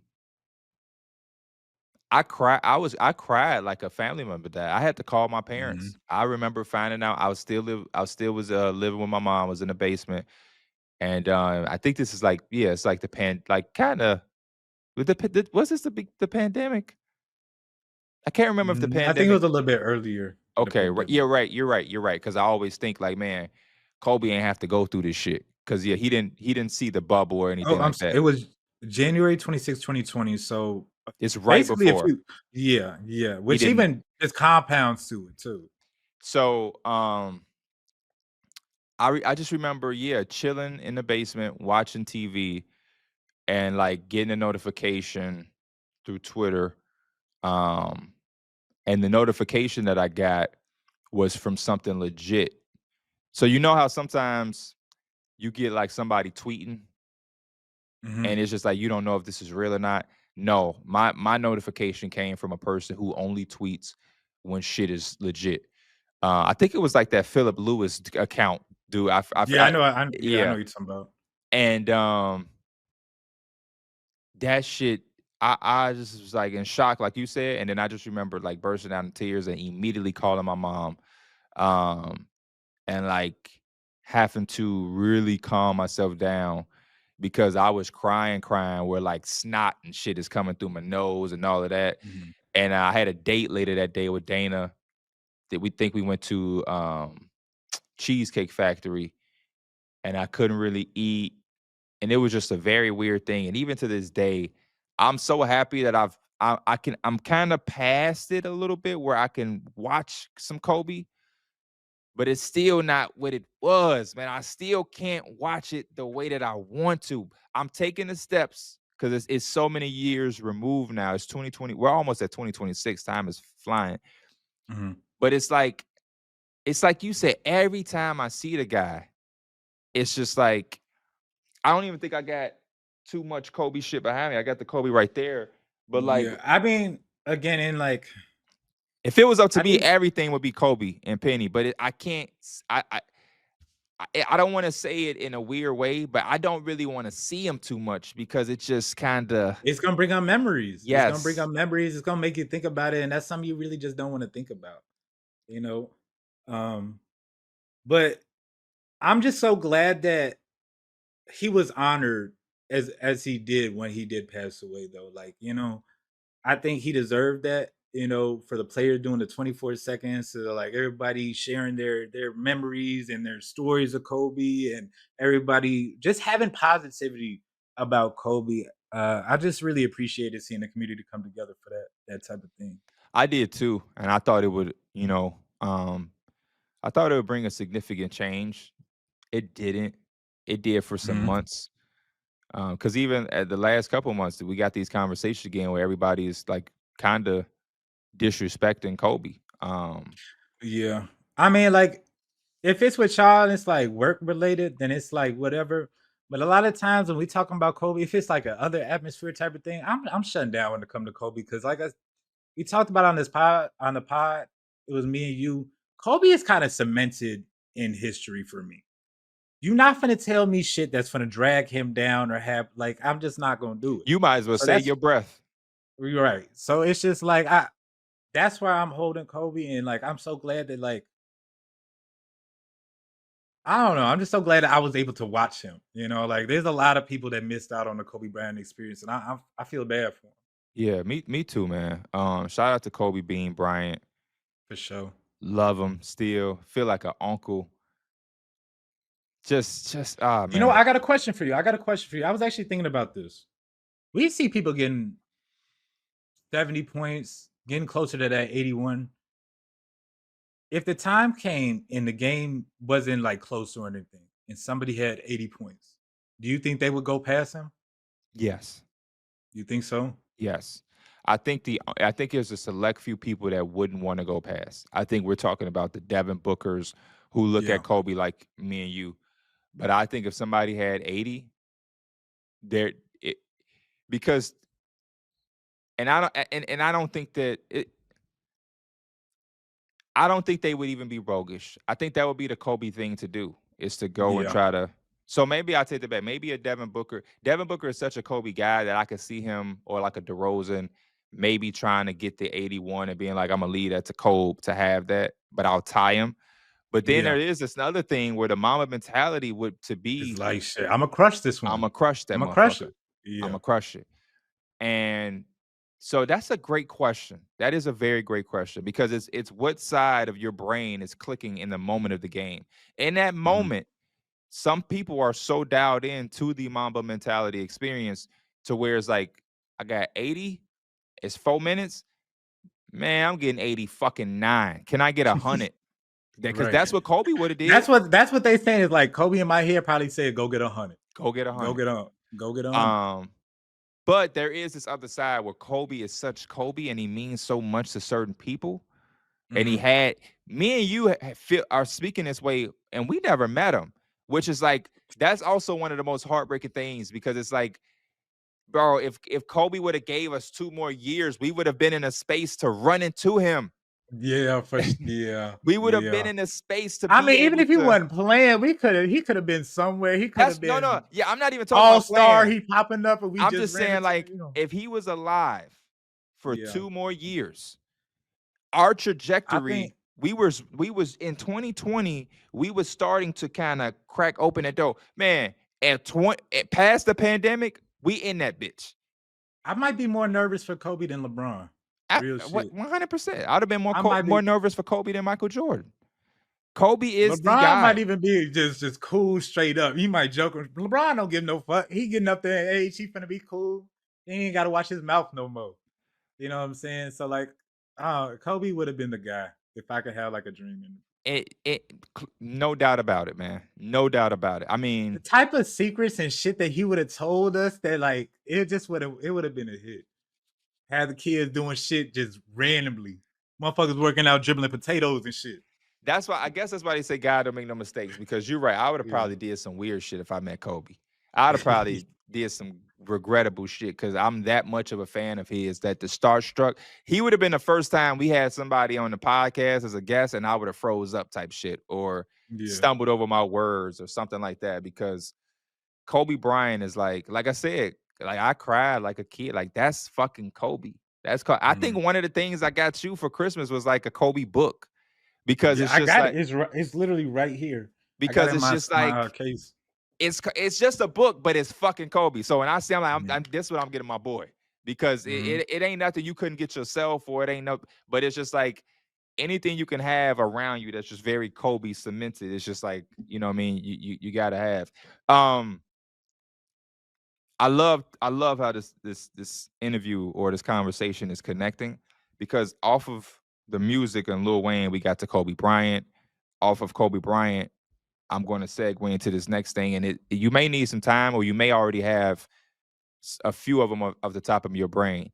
I cried like a family member died. I had to call my Hmm. parents. I remember finding out I still was living with my mom, was in the basement. And I think this is like yeah, it's like the like kind of with was this the pandemic? I can't remember if the I think it was pandemic. a little bit earlier in the Okay, right, pandemic. you're right, you're right, you're right. Because I always think like, man, Kobe ain't have to go through this shit. Because yeah, he didn't see the bubble or Oh, anything like it that. was January 26, 2020. So It's right basically a before few, yeah, yeah, he which didn't. even just compounds to it too. So I just remember yeah, chilling in the basement watching TV and like getting a notification through Twitter. Um, and the notification that I got was from something legit. So you know how sometimes you get like somebody tweeting and Mhm. it's just like you don't know if this is real or not. No, my notification came from a person who only tweets when shit is legit. I think it was like that Philip Lewis account, dude. I Yeah, I forgot. know. I know Yeah, what you're talking about. and that shit. I just was like in shock, like you said, and then I just remember like bursting down in tears and immediately calling my mom, um, and like having to really calm myself down because I was crying where like snot and shit is coming through my nose and all of that. Mhm. And I had a date later that day with Dana that we think we went to Cheesecake Factory and I couldn't really eat. And it was just a very weird thing. And even to this day, I'm so happy that I'm kind of past it a little bit where I can watch some Kobe, but it's still not what it was, man. I still can't watch it the way that I want to. I'm taking the steps because it's so many years removed now. It's 2020. We're almost at 2026. Time is flying. Mhm. But it's like you said, every time I see the guy, it's just like I don't even think I got too much Kobe shit behind me. I got the Kobe right there. But like Yeah, I mean, again, in like, if it was up to I me, think everything would be Kobe and Penny. But I can't. I don't want to say it in a weird way, but I don't really want to see him too much because it just kind of it's gonna bring up memories. It's gonna bring yes. up memories. It's gonna make you think about it, and that's something you really just don't want to think about. You know, um, but I'm just so glad that he was honored as he did when he did pass away. Though, like, I think he deserved that. For the players doing the 24 seconds, so like everybody sharing their memories and their stories of Kobe, and everybody just having positivity about Kobe. I just really appreciated seeing the community come together for that type of thing. I did too, and I thought it would, I thought it would bring a significant change. It didn't. It did for some Mhm. months. Because even at the last couple months, we got these conversations again where everybody is like kind of disrespecting Kobe. Yeah, I mean, like, if it's with y'all and it's like work related, then it's like whatever. But a lot of times when we talking about Kobe, if it's like a other atmosphere type of thing, I'm shutting down when it come to Kobe because we talked about on the pod, it was me and you. Kobe is kind of cemented in history for me. You're not gonna tell me shit that's gonna drag him down or have like I'm just not gonna do it. You might as well So save that's your breath. you're right. So it's just like that's why I'm holding Kobe and like I'm so glad that like I don't know. I'm just so glad that I was able to watch him. Like there's a lot of people that missed out on the Kobe Bryant experience, and I feel bad for him Yeah, me too, man. Shout out to Kobe Bean Bryant. for sure. Love him still. Feel like an uncle. Just ah man. I got a question for you. I was actually thinking about this. We see people getting 70 points, getting closer to that 81. If the time came and the game wasn't like close or anything, and somebody had 80 points, do you think they would go past him? Yes. You think so? Yes. I think there's a select few people that wouldn't want to go past. I think we're talking about the Devin Bookers who look Yeah. at Kobe like me and you. But I think if somebody had 80, there it because and I don't think that I don't think they would even be roguish. I think that would be the Kobe thing to do is to go and Yeah. try to. So maybe I take the bet. Maybe a Devin Booker. Devin Booker is such a Kobe guy that I could see him or like a DeRozan maybe trying to get the 81 and being like, I'm gonna leave that to Kobe to have that, but I'll tie him. But then Yeah. there is this other thing where the mama mentality would to It's be, like shit. I'm gonna crush this I'm one. gonna crush that I'm gonna crush motherfucker. it. I'm Yeah. gonna crush it. And so that's a great question. That is a very great question because it's what side of your brain is clicking in the moment of the game. In that Mhm. moment, some people are so dialed in to the Mamba mentality experience to where it's like, I got 80, it's 4 minutes. Man, I'm getting 80 fucking 9. Can I get 100? Because Right. that's what Kobe would have That's did. what they saying is like Kobe in my head probably said, "Go get 100. Go get Go 100. get on. Go get 100." Um, but there is this other side where Kobe is such Kobe and he means so much to certain people and he Mhm. had me and you feel are speaking this way, and we never met him, which is like that's also one of the most heartbreaking things because it's like, bro, if Kobe would have gave us 2 more years, we would have been in a space to run into him. Yeah, yeah, We would have been yeah. in a space to I be mean, even able if he to. wasn't playing, he could have been somewhere. He could That's have no, been yeah. I'm not even talking about all-star. playing. He popping up and we I'm just just ran saying, into, like, if he was alive for Yeah. 2 more years, our I think trajectory, we was in 2020, we was starting to kind of crack open the door. Man, past the pandemic, we in that bitch. I might be more nervous for Kobe than LeBron. Real What shit. 100%. I'd have been I might more be nervous for Kobe than Michael Jordan. Kobe is the LeBron might guy. even be just cool straight up. He might joke. LeBron don't give no fuck. He getting up there in age. He finna be cool. He ain't got to watch his mouth no more. You know what I'm saying? So like, Kobe would have been the guy if I could have like a dream. No doubt about it, man. No doubt about it. I The mean, type of secrets and shit that he would have told us that like it would have been a hit. Had the kids doing shit just randomly. Motherfuckers working out dribbling potatoes and shit. that's why I guess that's why they say God don't make no mistakes because you're right. I would have Yeah. probably did some weird shit if I met Kobe. I'd have probably did some regrettable shit because I'm that much of a fan of his that the starstruck. He would have been the first time we had somebody on the podcast as a guest, and I would have froze up type shit or Yeah. stumbled over my words or something like that because Kobe Bryant is like I said, like I cried like a kid. Like that's fucking Kobe. I think Mhm. one of the things I got you for Christmas was like a Kobe book because Yeah, it's I just got it. like It's literally right here. I got because it in it's my just like case. it's just a book, but it's fucking Kobe. So when I say Yeah. this is what I'm getting my boy because Mhm. it ain't nothing you couldn't get yourself or it ain't no, but it's just like anything you can have around you that's just very Kobe cemented. It's just like you know what I mean. You gotta have. Um, I love how this interview or this conversation is connecting because off of the music and Lil Wayne, we got to Kobe Bryant. Off of Kobe Bryant, I'm going to segue into this next thing, and you may need some time, or you may already have a few of them of the top of your brain.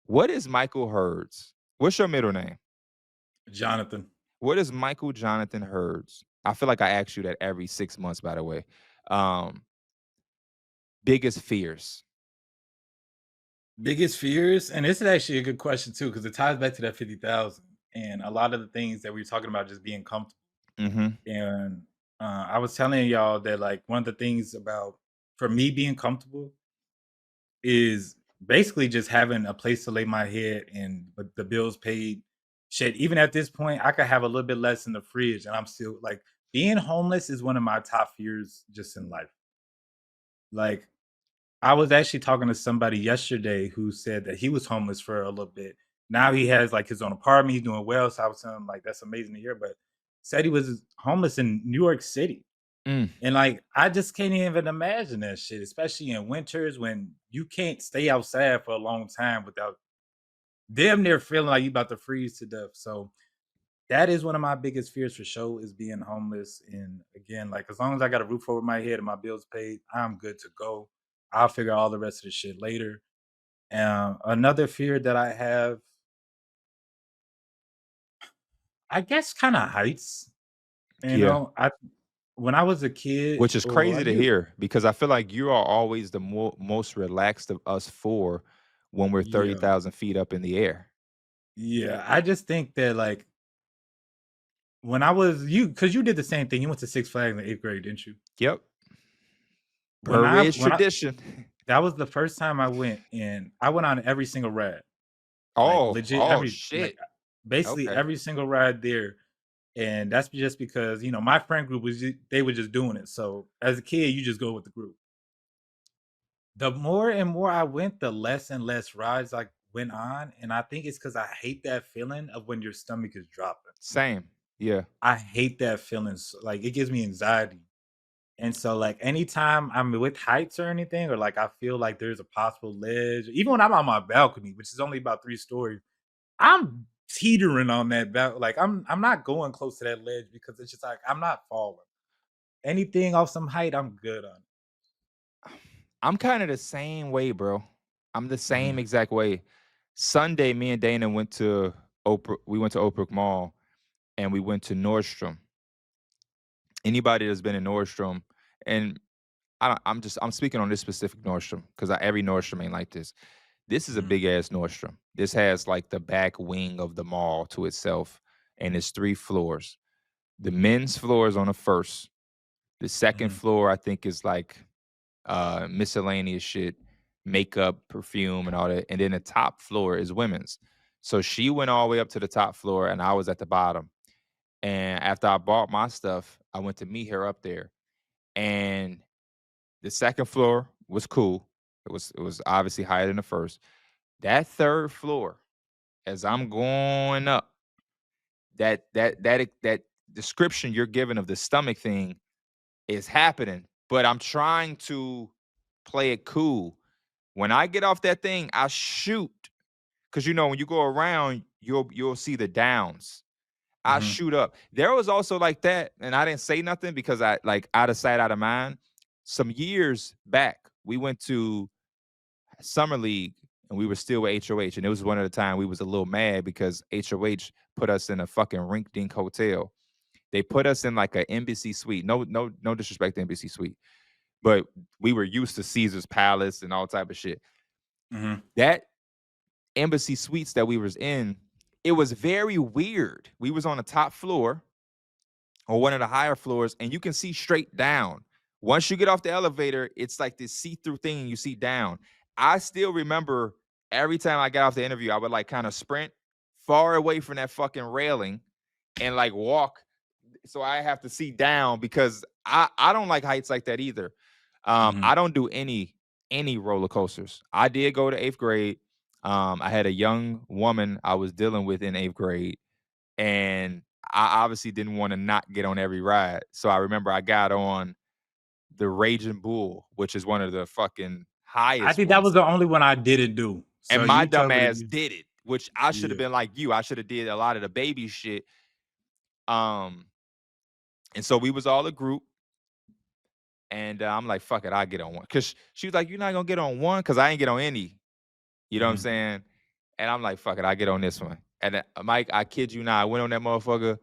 What is Michael Hurd's? What's your middle name? Jonathan. What is Michael Jonathan Hurd's? I feel like I ask you that every 6 months, by the way. Um, biggest fears. Biggest fears, and this is actually a good question too, because it ties back to that 50,000 and a lot of the things that we were talking about just being comfortable. Mm-hmm. And I was telling y'all that like one of the things about for me being comfortable is basically just having a place to lay my head and the bills paid. Shit, even at this point, I could have a little bit less in the fridge, and I'm still like being homeless is one of my top fears just in life. Like I was actually talking to somebody yesterday who said that he was homeless for a little bit. Now he has like his own apartment. He's doing well. So I was telling him like that's amazing to hear. But said he was homeless in New York City. Mm. And like I just can't even imagine that shit, especially in winters when you can't stay outside for a long time without damn near feeling like you about to freeze to death. So that is one of my biggest fears for sure is being homeless. And again, like as long as I got a roof over my head and my bills paid, I'm good to go. I'll figure all the rest of the shit later. Another fear that I have, I guess, kind of heights. You Yeah. know, I when I was a kid, Which is or crazy I to do, hear because I feel like you are always the most relaxed of us four when we're yeah, 30,000 feet up in the air. yeah. I just think that like when I was because you did the same thing. You went to Six Flags in 8th grade, didn't you? Yep. When Per I is when I tradition. that was the first time I went, and I went on every single ride, like legit Oh every shit. basically Okay. every single ride there. And that's just because my friend group they were just doing it. So as a kid, you just go with the group. The more and more I went, the less and less rides I went on, and I think it's because I hate that feeling of when your stomach is dropping. Same. Yeah. I hate that feeling. Like it gives me anxiety. And so, like, anytime I'm with heights or anything, or like I feel like there's a possible ledge, even when I'm on my balcony, which is only about 3 stories, I'm teetering on that like I'm not going close to that ledge because it's just like I'm not falling. Anything off some height, I'm good on. I'm kind of the same way, bro. I'm the same Mhm. exact way. Sunday, me and Dana went to We went to Oak Brook Mall, and we went to Nordstrom. Anybody that's been in Nordstrom, and I'm speaking on this specific Nordstrom because every Nordstrom ain't like this. This is a Mhm. big ass Nordstrom. This has like the back wing of the mall to itself, and it's 3 floors. The men's floor is on the first. The second Mhm. floor, I think, is like miscellaneous shit, makeup, perfume, and all that. And then the top floor is women's. So she went all the way up to the top floor, and I was at the bottom. And after I bought my stuff, I went to meet her up there. And the second floor was cool. It was obviously higher than the first. That third floor, as I'm going up, that description you're giving of the stomach thing is happening, but I'm trying to play it cool. When I get off that thing, I shoot. Cause when you go around, you'll see the downs. I Mhm. shoot up. There was also like that, and I didn't say nothing because I like out of sight, out of mind. Some years back, we went to summer league and we were still with HOH, and it was one of the time we was a little mad because HOH put us in a fucking rink dink hotel. They put us in like an embassy suite. No disrespect to embassy suite, but we were used to Caesar's Palace and all type of shit. Mhm. That embassy suites that we was in, it was very weird. We was on the top floor or one of the higher floors, and you can see straight down. Once you get off the elevator, it's like this see-through thing and you see down. I still remember every time I got off the interview, I would like kind of sprint far away from that fucking railing and like walk so I have to see down because I don't like heights like that either. Mhm. I don't do any roller coasters. I did go to 8th grade. I had a young woman I was dealing with in 8th grade, and I obviously didn't want to not get on every ride. So I remember I got on the Raging Bull, which is one of the fucking I highest think that was ones. the only one I didn't do. And So my you dumb covered it. ass did it, which I should have Yeah. been like you. I should have did a lot of the baby shit. Um, and so we was all a group. And I'm like, fuck it, I'll get on one. Cause she was like, you're not gonna get on one? Cause I ain't get on any. You know what I'm Mhm. saying? And I'm like, fuck it, I get on this one. And Mike, I kid you not, I went on that motherfucker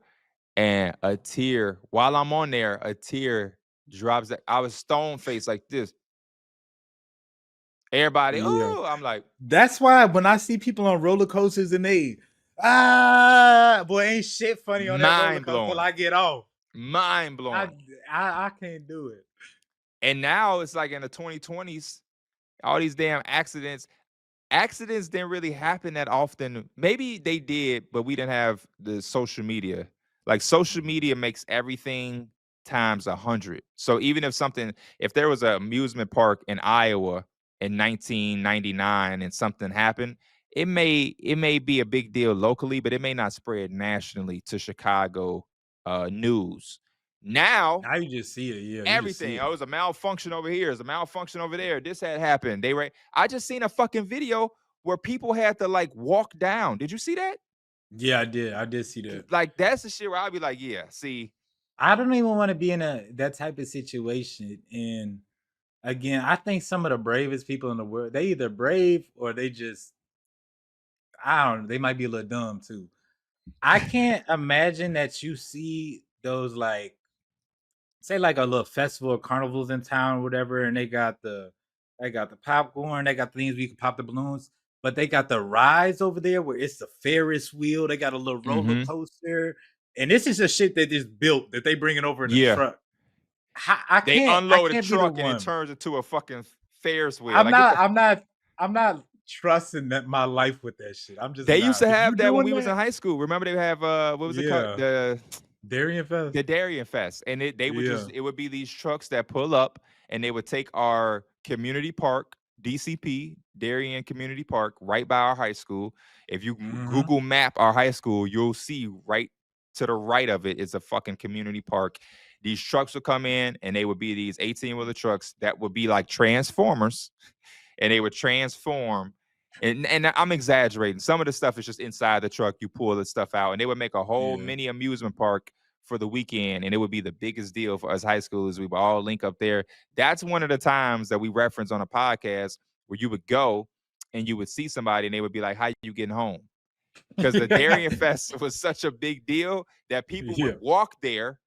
and a tear, while I'm on there, a tear drops. I was stone faced like this. Everybody, Yeah. oh, I'm like, That's why when I see people on roller coasters and they boy, ain't shit funny on that roller mind coaster till blowing. I get off. Mind I blowing. I can't do it. And now it's like in the 2020s, all these damn accidents didn't really happen that often. Maybe they did, but we didn't have the social media. Like social Mhm. media makes everything times 100. So even if there was an amusement park in Iowa in 1999 and something happened, it may be a big deal locally, but it may not spread nationally to Chicago news. Now Now you just see it. Yeah, you just see everything. it. Oh, it was a malfunction over here. It's a malfunction over there. This had happened. I just seen a fucking video where people had to like walk down. Did you see that? Yeah, I did. I did see that. Like that's the shit where I'd be like, yeah, see, I don't even want to be in that type of situation. And again, I think some of the bravest people in the world, they either brave or they just I don't know, they might be a little dumb too. I can't imagine that you see those like say like a little festival or carnivals in town or whatever, and they got the popcorn, they got things where you can pop the balloons, but they got the rides over there where it's the Ferris wheel, they got a little roller mm-hmm. coaster, and this is just shit that is built that they bringing over in a Yeah. truck. I They can't I unload a can't be the truck and it one. turns into a fucking Ferris wheel. I'm Like, get not the I'm not I'm not trusting that my life with that shit. I'm just they used not. to If you have that when doing we was in that, high school. Remember they have what was it called? yeah, The Darien Fest. Darien Fest. And Yeah. it would be these trucks that pull up and they would take our community park, DCP, Darien Community Park, right by our high school. If you Mhm. Google map our high school, you'll see right to the right of it is a fucking community park. These trucks would come in and they would be these 18-wheeler trucks that would be like transformers, and they would transform. And I'm exaggerating. Some of the stuff is just inside the truck. You pull the stuff out, and they would make a whole Yeah. mini amusement park for the weekend, and it would be the biggest deal for us high schoolers. We would all link up there. That's one of the times that we reference on a podcast where you would go and you would see somebody, and they would be like, "How you getting home?" because the Darien Fest was such a big deal that people Yeah. would walk there,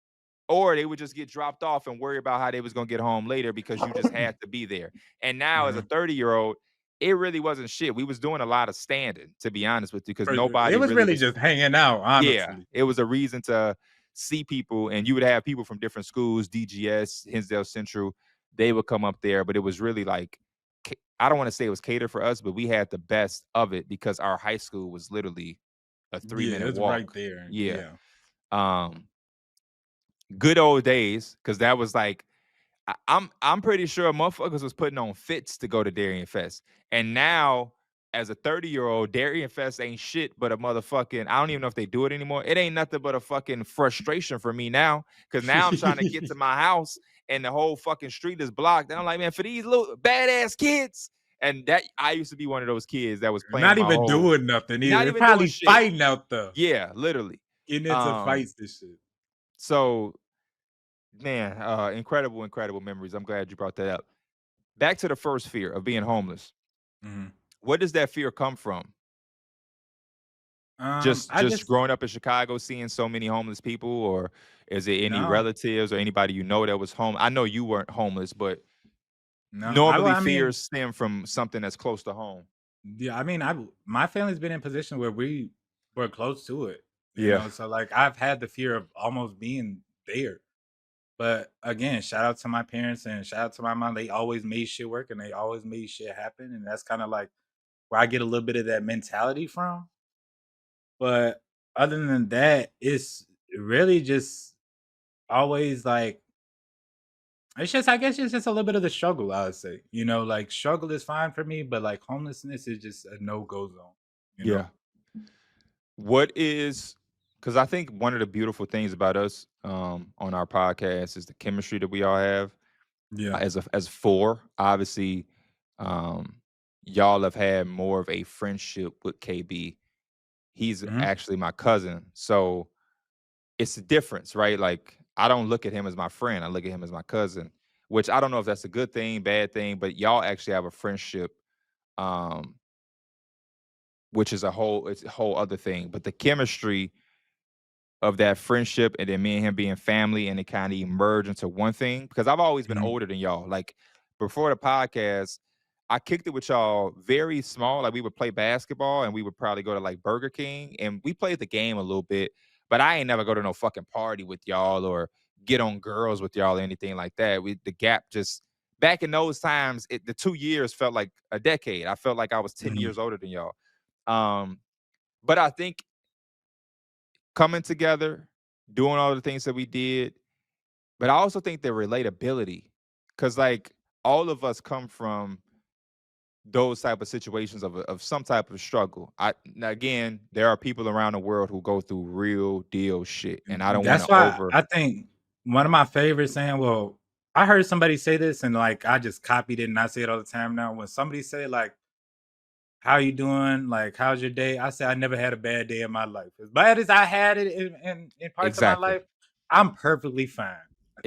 or they would just get dropped off and worry about how they was gonna get home later because you just had to be there. And now, as a Mhm. 30-year-old, it really wasn't shit. We was doing a lot of standing, to be honest with you, because It nobody was really really was. just hanging out, Yeah, honestly. it was a reason to see people, and you would have people from different schools, DGS, Hinsdale Central. They would come up there, but it was really like, I don't want to say it was catered for us, but we had the best of it because our high school was literally a Yeah, 3-minute it's right walk. there. Yeah. Yeah. Um, Good old days, because that was like, I'm pretty sure motherfuckers was putting on fits to go to Darien Fest. And now, as a 30-year-old, Darien Fest ain't shit but a motherfucking, I don't even know if they do it anymore. It ain't nothing but a fucking frustration for me now. Cause now I'm trying to get to my house and the whole fucking street is blocked. And I'm like, man, for these little badass kids. And that, I used to be one of those kids that was playing Not my even whole, doing nothing either. not They're even doing probably shit. fighting out there, Yeah, literally. getting into Um, fights and shit. so man, incredible memories. I'm glad you brought that up. Back to the first fear of being homeless. Mhm. Where does that fear come from? I Just just growing up in Chicago, seeing so many homeless people, or is it any no, relatives or anybody you know that was home? I know you weren't homeless, but no. normally I mean, fears stem from something that's close to home. yeah, I mean, my family's been in position where we were close to it, Yeah. So like I've had the fear of almost being there. But again, shout out to my parents and shout out to my mom. They always made shit work and they always made shit happen. And that's kind of like where I get a little bit of that mentality from. But other than that, it's really just always like it's just I guess it's just a little bit of the struggle, I would say. Like struggle is fine for me, but like homelessness is just a no-go zone, you Yeah. know? What is, because I think one of the beautiful things about us, on our podcast, is the chemistry that we all have. Yeah. As four, obviously, um, y'all have had more of a friendship with KB. He's Mhm. actually my cousin, so it's a difference, right? Like, I don't look at him as my friend; I look at him as my cousin, which I don't know if that's a good thing, bad thing, but y'all actually have a friendship, um, which is it's a whole other thing. But the chemistry of that friendship, and then me and him being family, and it kind of emerged into one thing, because I've always been Mhm. older than y'all. Like, before the podcast, I kicked it with y'all very small. Like, we would play basketball and we would probably go to like Burger King and we played the game a little bit, but I ain't never go to no fucking party with y'all or get on girls with y'all or anything like that. The gap just, back in those times, the 2 years felt like a decade. I felt like I was 10 Mhm. years older than y'all. Um, but I think coming together, doing all the things that we did, but I also think the relatability, because like all of us come from those type of situations of some type of struggle. Now again, there are people around the world who go through real deal shit, and I don't want That's to why over. I think one of my favorites saying, well, I heard somebody say this and like I just copied it and I say it all the time now. When somebody say like, how you doing? Like, how's your day? I say I never had a bad day in my life. As bad as I had it in parts of my Exactly, life, I'm perfectly fine.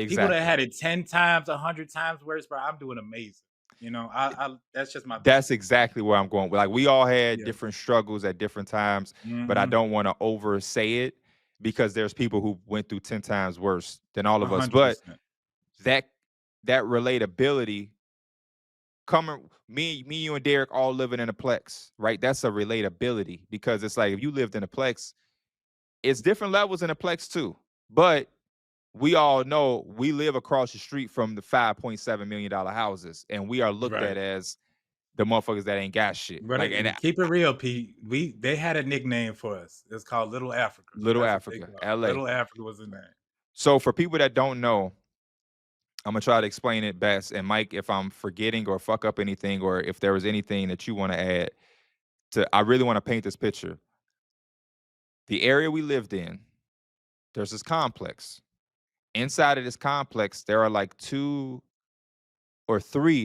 People that exactly. had it 10 times, 100 times worse, bro, I'm doing amazing. I that's just my thing. That's exactly where I'm going. Like, we all had Yeah. different struggles at different times, but I Mhm. don't want to oversay it, because there's people who went through 10 times worse than all of us. But 100%. that that relatability, coming, you and Derek all living in a plex, right? That's a relatability, because it's like, if you lived in a plex, it's different levels in a plex too. But we all know we live across the street from the $5.7 million houses, and we are looked at Right. as the motherfuckers that ain't got shit. But Like, and keep it real, Pete. They had a nickname for us. It's called Little Africa. Little That's what they Africa, call it. LA. Little Africa was the name. So for people that don't know, I'm gonna try to explain it best. And Mike, if I'm forgetting or fuck up anything, or if there was anything that you want to add I really want to paint this picture. The area we lived in, there's this complex. Inside of this complex, there are like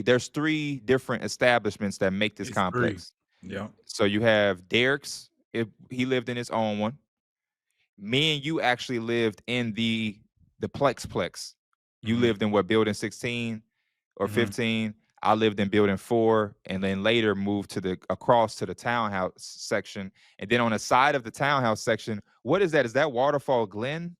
there's three different establishments that make this It's 3. complex. Yep. So you have Derek's, he lived in his own one. Me and you actually lived in the Plex. You Mhm. lived in what, building 16 or Mhm. 15? I lived in building 4, and then later moved across to the townhouse section. And then on the side of the townhouse section, what is that? Is that Waterfall Glen?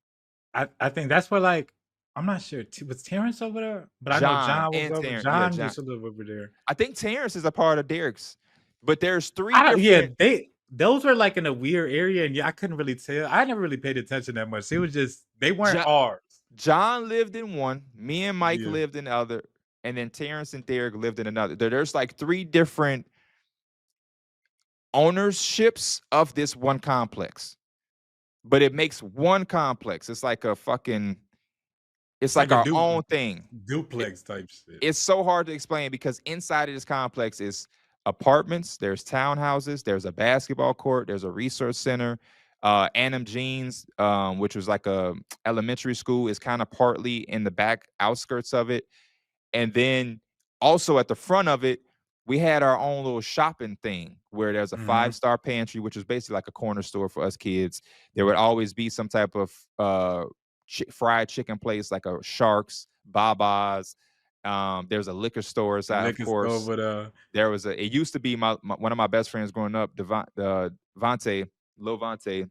I think that's where, like, I'm not sure. Was Terrence over there? But I know John John was and over. Terrence. Yeah, John John. used to live over there. I think Terrence is a part of Derek's, but there's 3 I don't. Yeah, different. those were like in a weird area, and yeah, I couldn't really tell. I never really paid attention that much. It was just they weren't Jo- ours. John lived in one, me and Mike Yeah. lived in the other, and then Terrence and Derek lived in another. There's like 3 different ownerships of this one complex, but it makes one complex. It's like a fucking, it's It's like like a our own thing. duplex type shit. It's so hard to explain because inside of this complex is apartments, there's townhouses, there's a basketball court, there's a resource center. Annam Jeans, which was like a elementary school, is kind of partly in the back outskirts of it. And then also at the front of it, we had our own little shopping thing where there's a 5-star pantry, which is basically like a corner store for us kids. There would always be some type of fried chicken place, like a Sharks, Baba's. There's a liquor store side, of Liquor store course. over there. There was it used to be my one of my best friends growing up, Vontae, Lil Vontae.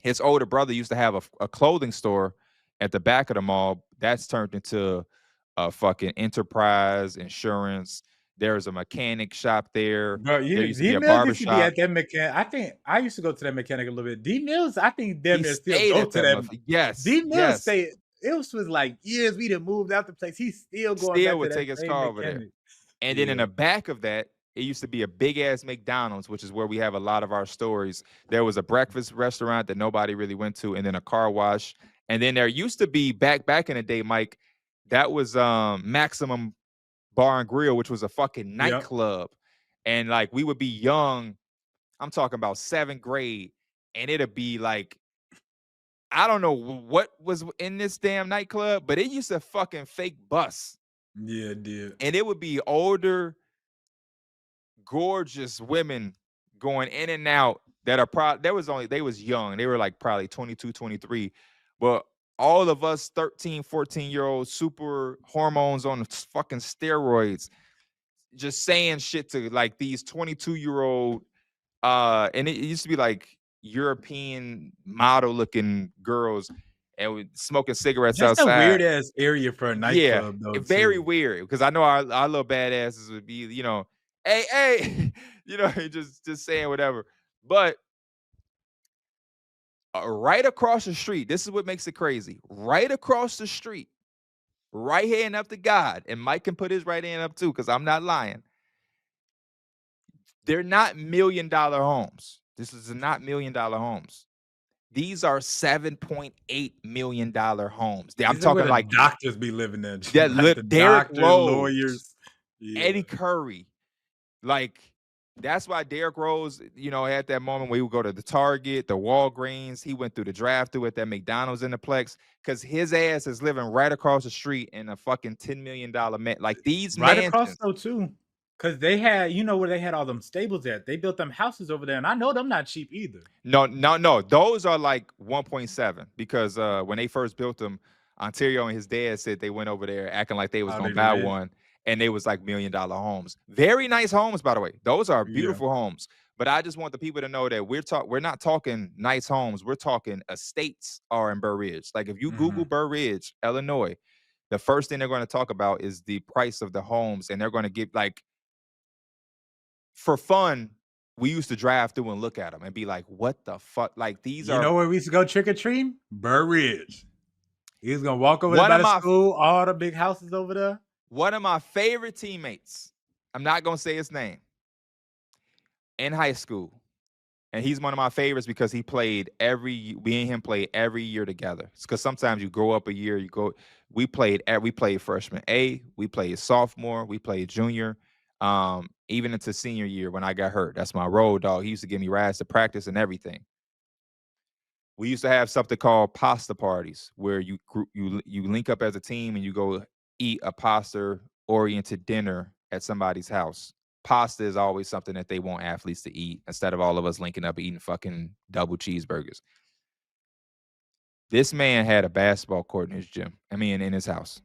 His older brother used to have a clothing store at the back of the mall. That's turned into a fucking enterprise insurance. There's a mechanic shop there. Bro, There used to be a DMills barber used to be shop. at that mechanic. I think I used to go to that mechanic a little bit. DMills, I think damn He near still stayed go at to that that. yes, DMills yes. stay. It was like years we done moved out the place. He's still going Still back to would that take his same car over there. mechanic. And then in the back of that, it used to be a big ass McDonald's, which is where we have a lot of our stories. There was a breakfast restaurant that nobody really went to, and then a car wash. And then there used to be back in the day, Mike, that was Maximum Bar and Grill, which was a fucking nightclub. And like we would be young, I'm talking about 7th grade, and it'd be like, I don't know what was in this damn nightclub, but it used to fucking fake bus. Yeah, it did. And it would be older, gorgeous women going in and out that are probably, they was young. They were like probably 22, 23. But all of us 13, 14-year-olds, super hormones on fucking steroids, just saying shit to like these 22-year-old, and it used to be like European model looking girls and smoking cigarettes That's outside. a weird ass area for a nightclub, though. Very weird, because I know our little badasses would be, hey, just saying whatever. But right across the street, this is what makes it crazy. Right across the street, right hand up to God, and Mike can put his right hand up too, because I'm not lying. They're not $1 million homes. This is not $1 million homes. These are $7.8 million homes. I'm talking like doctors be living there. Yeah, like the Derek doctors, Rose, lawyers, Eddie Curry. Like, that's why Derek Rose, had that moment where he would go to the Target, the Walgreens. He went through the drive-thru at that McDonald's in the Plex, because his ass is living right across the street in a fucking $10 million man. Like these right mansions. across though too. Because they had, where they had all them stables at. They built them houses over there, and I know them not cheap either. No. Those are like 1.7, because when they first built them, Ontario and his dad said they went over there acting like they was gonna buy one, and they was like $1 million homes. Very nice homes, by the way. Those are beautiful homes. But I just want the people to know that we're not talking nice homes. We're talking estates are in Burr Ridge. Like if you Google Burr Ridge, Illinois, the first thing they're going to talk about is the price of the homes, and they're going to give like, for fun, we used to drive through and look at them and be like, what the fuck? Like these are. You know where we used to go trick-or-treating? Burr Ridge. He was going to walk over there by the school, all the big houses over there. One of my favorite teammates, I'm not going to say his name, in high school. And he's one of my favorites because we and him played every year together. It's because sometimes you grow up a year, we played freshman A, we played sophomore, we played junior, even into senior year when I got hurt. That's my road dog. He used to give me rides to practice and everything. We used to have something called pasta parties, where you link up as a team and you go eat a pasta-oriented dinner at somebody's house. Pasta is always something that they want athletes to eat, instead of all of us linking up eating fucking double cheeseburgers. This man had a basketball court in his gym. In his house.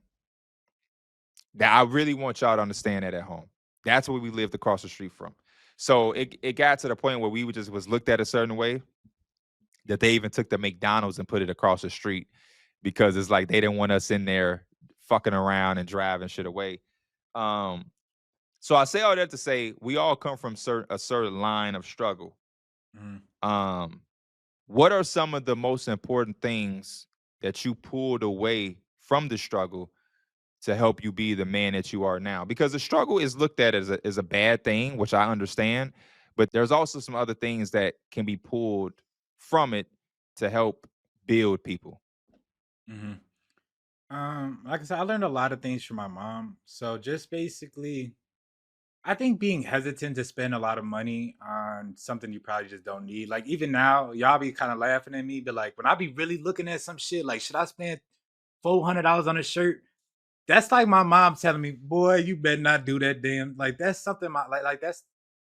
That I really want y'all to understand that at home. That's where we lived across the street from. So it got to the point where we would just was looked at a certain way that they even took the McDonald's and put it across the street because it's like they didn't want us in there fucking around and driving shit away. Um, so I say all that to say we all come from a certain line of struggle. Mhm. Um, what are some of the most important things that you pulled away from the struggle to help you be the man that you are now? Because the struggle is looked at as a bad thing, which I understand, but there's also some other things that can be pulled from it to help build people. Mhm. Like I said, I learned a lot of things from my mom. So just basically, I think being hesitant to spend a lot of money on something you probably just don't need. Like even now, y'all be kind of laughing at me, but like when I be really looking at some shit, like should I spend $400 on a shirt? That's like my mom telling me, "Boy, you better not do that." Damn, like that's something like that's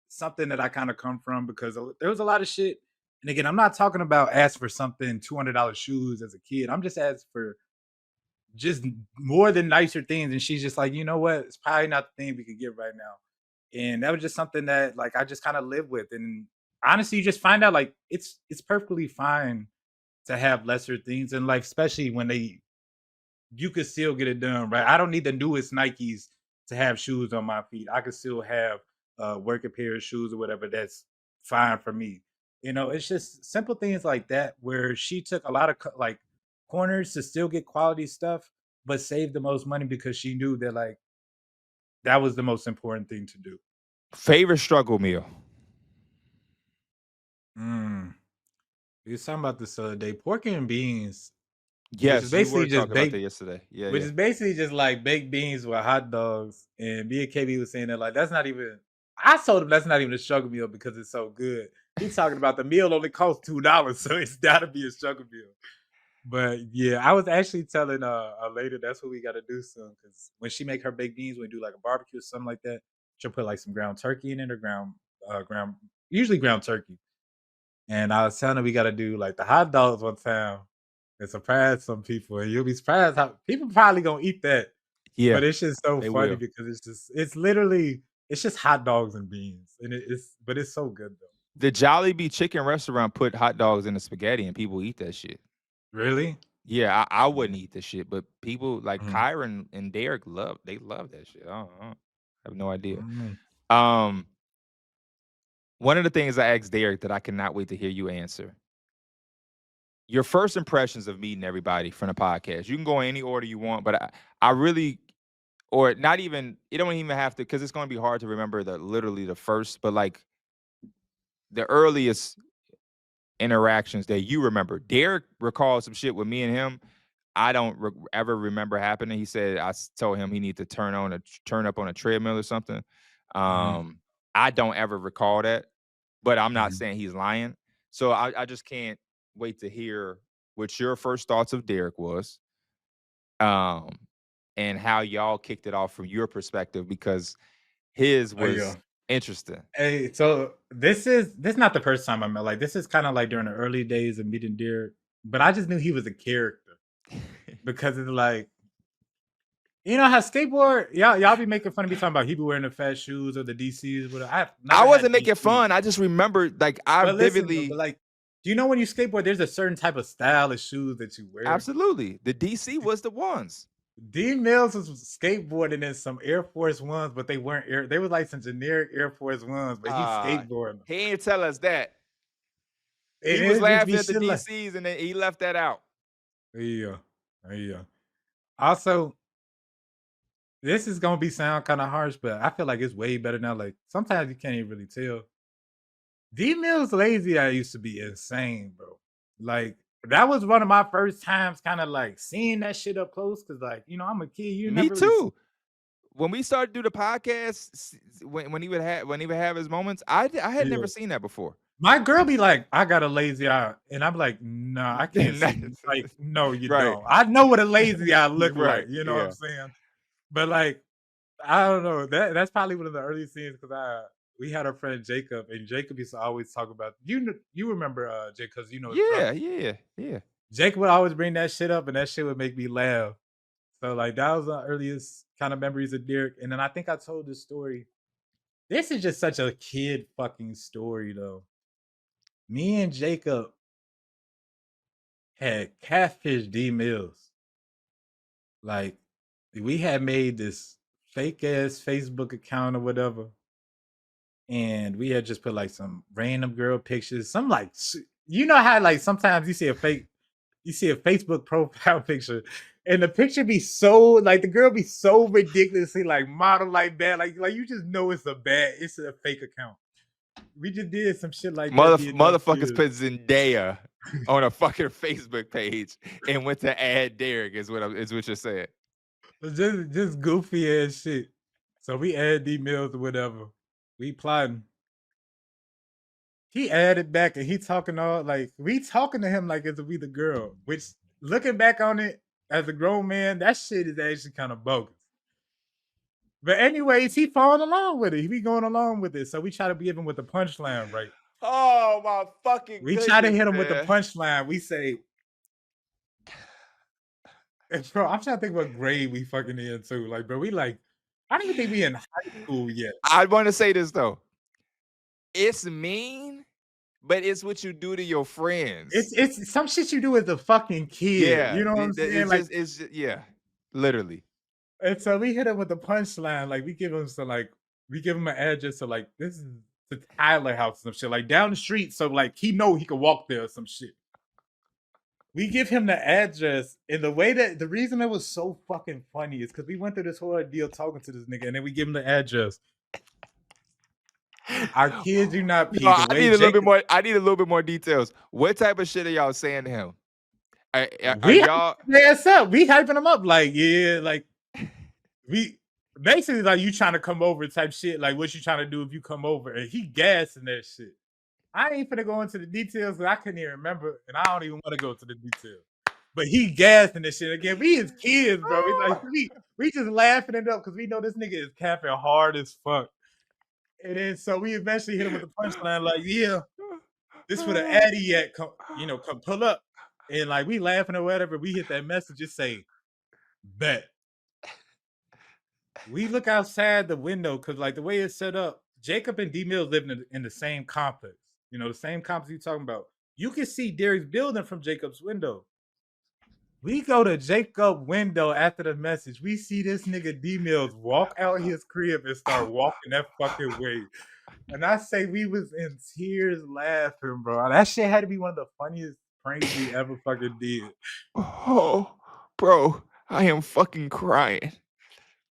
something that I kind of come from because there was a lot of shit. And again, I'm not talking about ask for something $200 shoes as a kid. I'm just asking for just more than nicer things. And she's just like, you know what? It's probably not the thing we could get right now. And that was just something that like I just kind of live with. And honestly, you just find out like it's perfectly fine to have lesser things. And like especially when you could still get it done, right? I don't need the newest Nikes to have shoes on my feet. I could still have work a pair of shoes or whatever. That's fine for me. You know, it's just simple things like that where she took a lot of like corners to still get quality stuff, but save the most money because she knew that like that was the most important thing to do. Favorite struggle meal? Mm. We was talking about this the other day. Pork and beans, which is Yes, you basically were just talking about that baked yesterday. Yeah, which yeah. is basically just like baked beans with hot dogs. And me and KB was saying that like that's not even. I told him that's not even a struggle meal because it's so good. He's talking about the meal only costs $2, so it's got to be a struggle meal. But yeah, I was actually telling a lady that's what we got to do soon because when she make her baked beans, when we do like a barbecue or something like that, she'll put like some ground turkey in it or ground usually ground turkey. And I was telling her we got to do like the hot dogs one time and surprise some people, and you'll be surprised how people probably gonna eat that. Yeah, But it's just so they funny will. because it's literally it's just hot dogs and beans, and it's so good though. The Jollibee chicken restaurant put hot dogs in the spaghetti and people eat that shit. Really? Yeah, I wouldn't Mhm, eat the shit, but people like mhm, Kyron and Derek they love that shit. I have no idea. mhm. Um, one of the things I asked Derek that I cannot wait to hear you answer. Your first impressions of meeting everybody from the podcast. You can go in any order you want, but I really or not even it don't even have to because it's going to be hard to remember the literally the first, but like the earliest interactions that you remember. Derek recalls some shit with me and him. I don't ever remember happening. He said told him he need to turn up on a treadmill or something. Mhm, Um, I don't ever recall that, but I'm not mhm. saying he's lying. So I just can't wait to hear what your first thoughts of Derek was, um, and how y'all kicked it off from your perspective because his Oh was yeah. interesting. Hey, so this is not the first time I met. Like this is kind of like during the early days of meeting Deer, but I just knew he was a character because it's like you know how skateboard y'all be making fun of me talking about he be wearing the fat shoes or the DCs, but I've I never wasn't had making DC. fun. I just remembered, like, I But listen though, but vividly, like, do you know when you skateboard, there's a certain type of style of shoes that you wear? absolutely. The DC was the ones. DMills was skateboarding in some Air Force Ones, but they weren't Air. They were like some generic Air Force Ones, but he's skateboarding. He didn't tell us that. And He was it just laughing be at the shit like, DCs and then he left that out. yeah, yeah. Also, this is gonna be sound kind of harsh, but I feel like it's way better now. Like sometimes you can't even really tell. D Mills lazy I used to be insane, bro. Like that was one of my first times kind of like seeing that shit up close because like, you know, I'm a kid, you Me never really see. too. When we started to do the podcast, when he would have his moments, I had never Yeah. seen that before. My girl be like, I got a lazy eye. And I'm like, nah, I can't see. Like, no, you Right. don't. I know what a lazy eye look Right. like. You know what I'm Yeah. saying? But like, I don't know. That's probably one of the early scenes because we had our friend Jacob, and Jacob used to always talk about you remember Jacob because you know his Yeah. brother. Yeah. Yeah. Jacob would always bring that shit up, and that shit would make me laugh. So like that was the earliest kind of memories of Derek. And then I think I told this story. This is just such a kid fucking story though. Me and Jacob had catfish DMills. Like we had made this fake ass Facebook account or whatever. And we had just put like some random girl pictures. Some like you know how like sometimes you see a Facebook profile picture and the picture be so like the girl be so ridiculously like model like that. Like you just know it's a fake account. We just did some shit like that the enough Motherfuckers years. put Zendaya on a fucking Facebook page and went to add Derek is what you're saying. Just goofy ass shit. So we add DMills or whatever. We plotting. He added back and he talking all like we talking to him like it's we the girl. Which looking back on it as a grown man, that shit is actually kind of bogus. But anyways, he following along with it. He be going along with it. So we try to give him with the punchline, right? Oh my fucking We goodness, try to hit him with the man. punchline. We say, bro, I'm trying to think what grade we fucking in too. Like, bro, we like, I don't even think we in high school yet. I want to say this though. It's mean, but it's what you do to your friends. It's some shit you do as a fucking kid. Yeah, You know what I'm saying? Like it's just, yeah, literally. And so we hit him with the punchline. Like we give him an address to like this is the Tyler house and some shit like down the street. So like he know he could walk there or some shit. We give him the address, and the reason it was so fucking funny is because we went through this whole deal talking to this nigga, and then we give him the address. Our kids do not pee. No, I need a little bit more. I need a little bit more details. What type of shit are y'all saying to him? Are y'all? Ass up. We hyping him up like yeah, like we basically like you trying to come over type shit. Like what you trying to do if you come over? And he gassing that shit. I ain't finna go into the details because I couldn't even remember, and I don't even want to go to the details. But he gassing this shit again. We as kids, bro. We just laughing it up because we know this nigga is capping hard as fuck. And then so we eventually hit him with the punchline, like, yeah, this for the Addy at come pull up. And like we laughing or whatever, we hit that message, just say, bet. We look outside the window because like the way it's set up, Jacob and DMills live in the same complex. You know, the same complex you talking about. You can see Derek's building from Jacob's window. We go to Jacob's window after the message. We see this nigga DMills walk out his crib and start walking that fucking way. And I say we was in tears laughing, bro. That shit had to be one of the funniest pranks we ever fucking did. Oh, bro, I am fucking crying.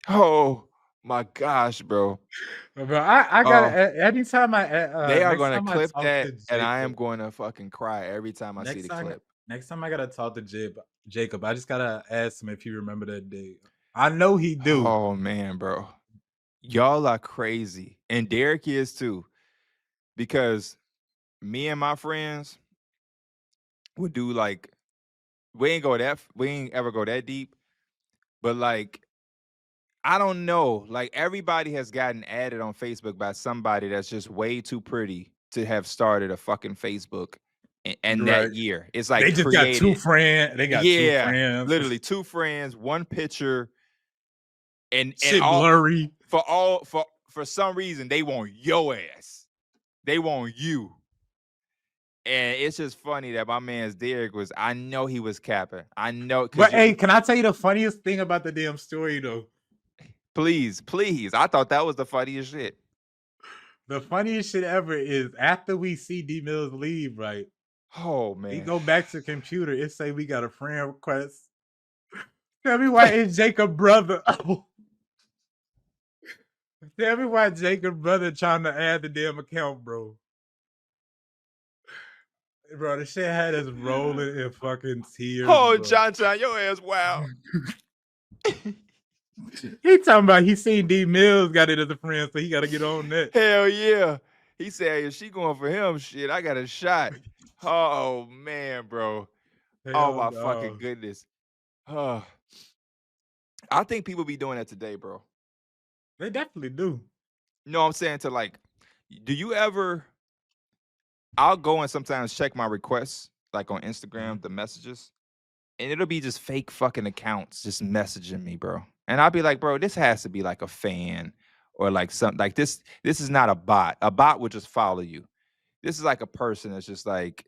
Oh my gosh, bro. Bro, I gotta anytime they are gonna clip that, and I am going to fucking cry every time I see the clip. Next time I gotta talk to Jacob, I just gotta ask him if he remember that day. I know he do. Oh man, bro, y'all are crazy, and Derek is too, because me and my friends would do like we ain't ever go that deep, but like I don't know, like everybody has gotten added on Facebook by somebody that's just way too pretty to have started a fucking Facebook. And Right. that year, it's like they just created. got two friends. They got two friends. Literally two friends, one picture, and shit blurry. For some reason they want your ass. They want you. And it's just funny that my man's Derek was. I know he was capping. I know. But hey, can I tell you the funniest thing about the damn story though? Please. I thought that was the funniest shit. The funniest shit ever is after we see DMills leave, right? Oh man. We go back to the computer. It say we got a friend request. Tell me why it's Jacob brother. Tell me why Jacob brother trying to add the damn account, bro. Bro, the shit had us rolling in fucking tears. Oh, bro. John, your ass wow. He talking about he seen DMills got it as a friend, so he got to get on that. Hell yeah. He said, if she going for him, shit, I got a shot. Oh, man, bro. Oh, my fucking goodness. I think people be doing that today, bro. They definitely do. No, I'm saying to like, do you ever, I'll go and sometimes check my requests, like on Instagram, the messages. and it'll be just fake fucking accounts just messaging me, bro. And I'll be like, bro, this has to be like a fan or like something like this. This is not a bot. A bot would just follow you. This is like a person that's just like,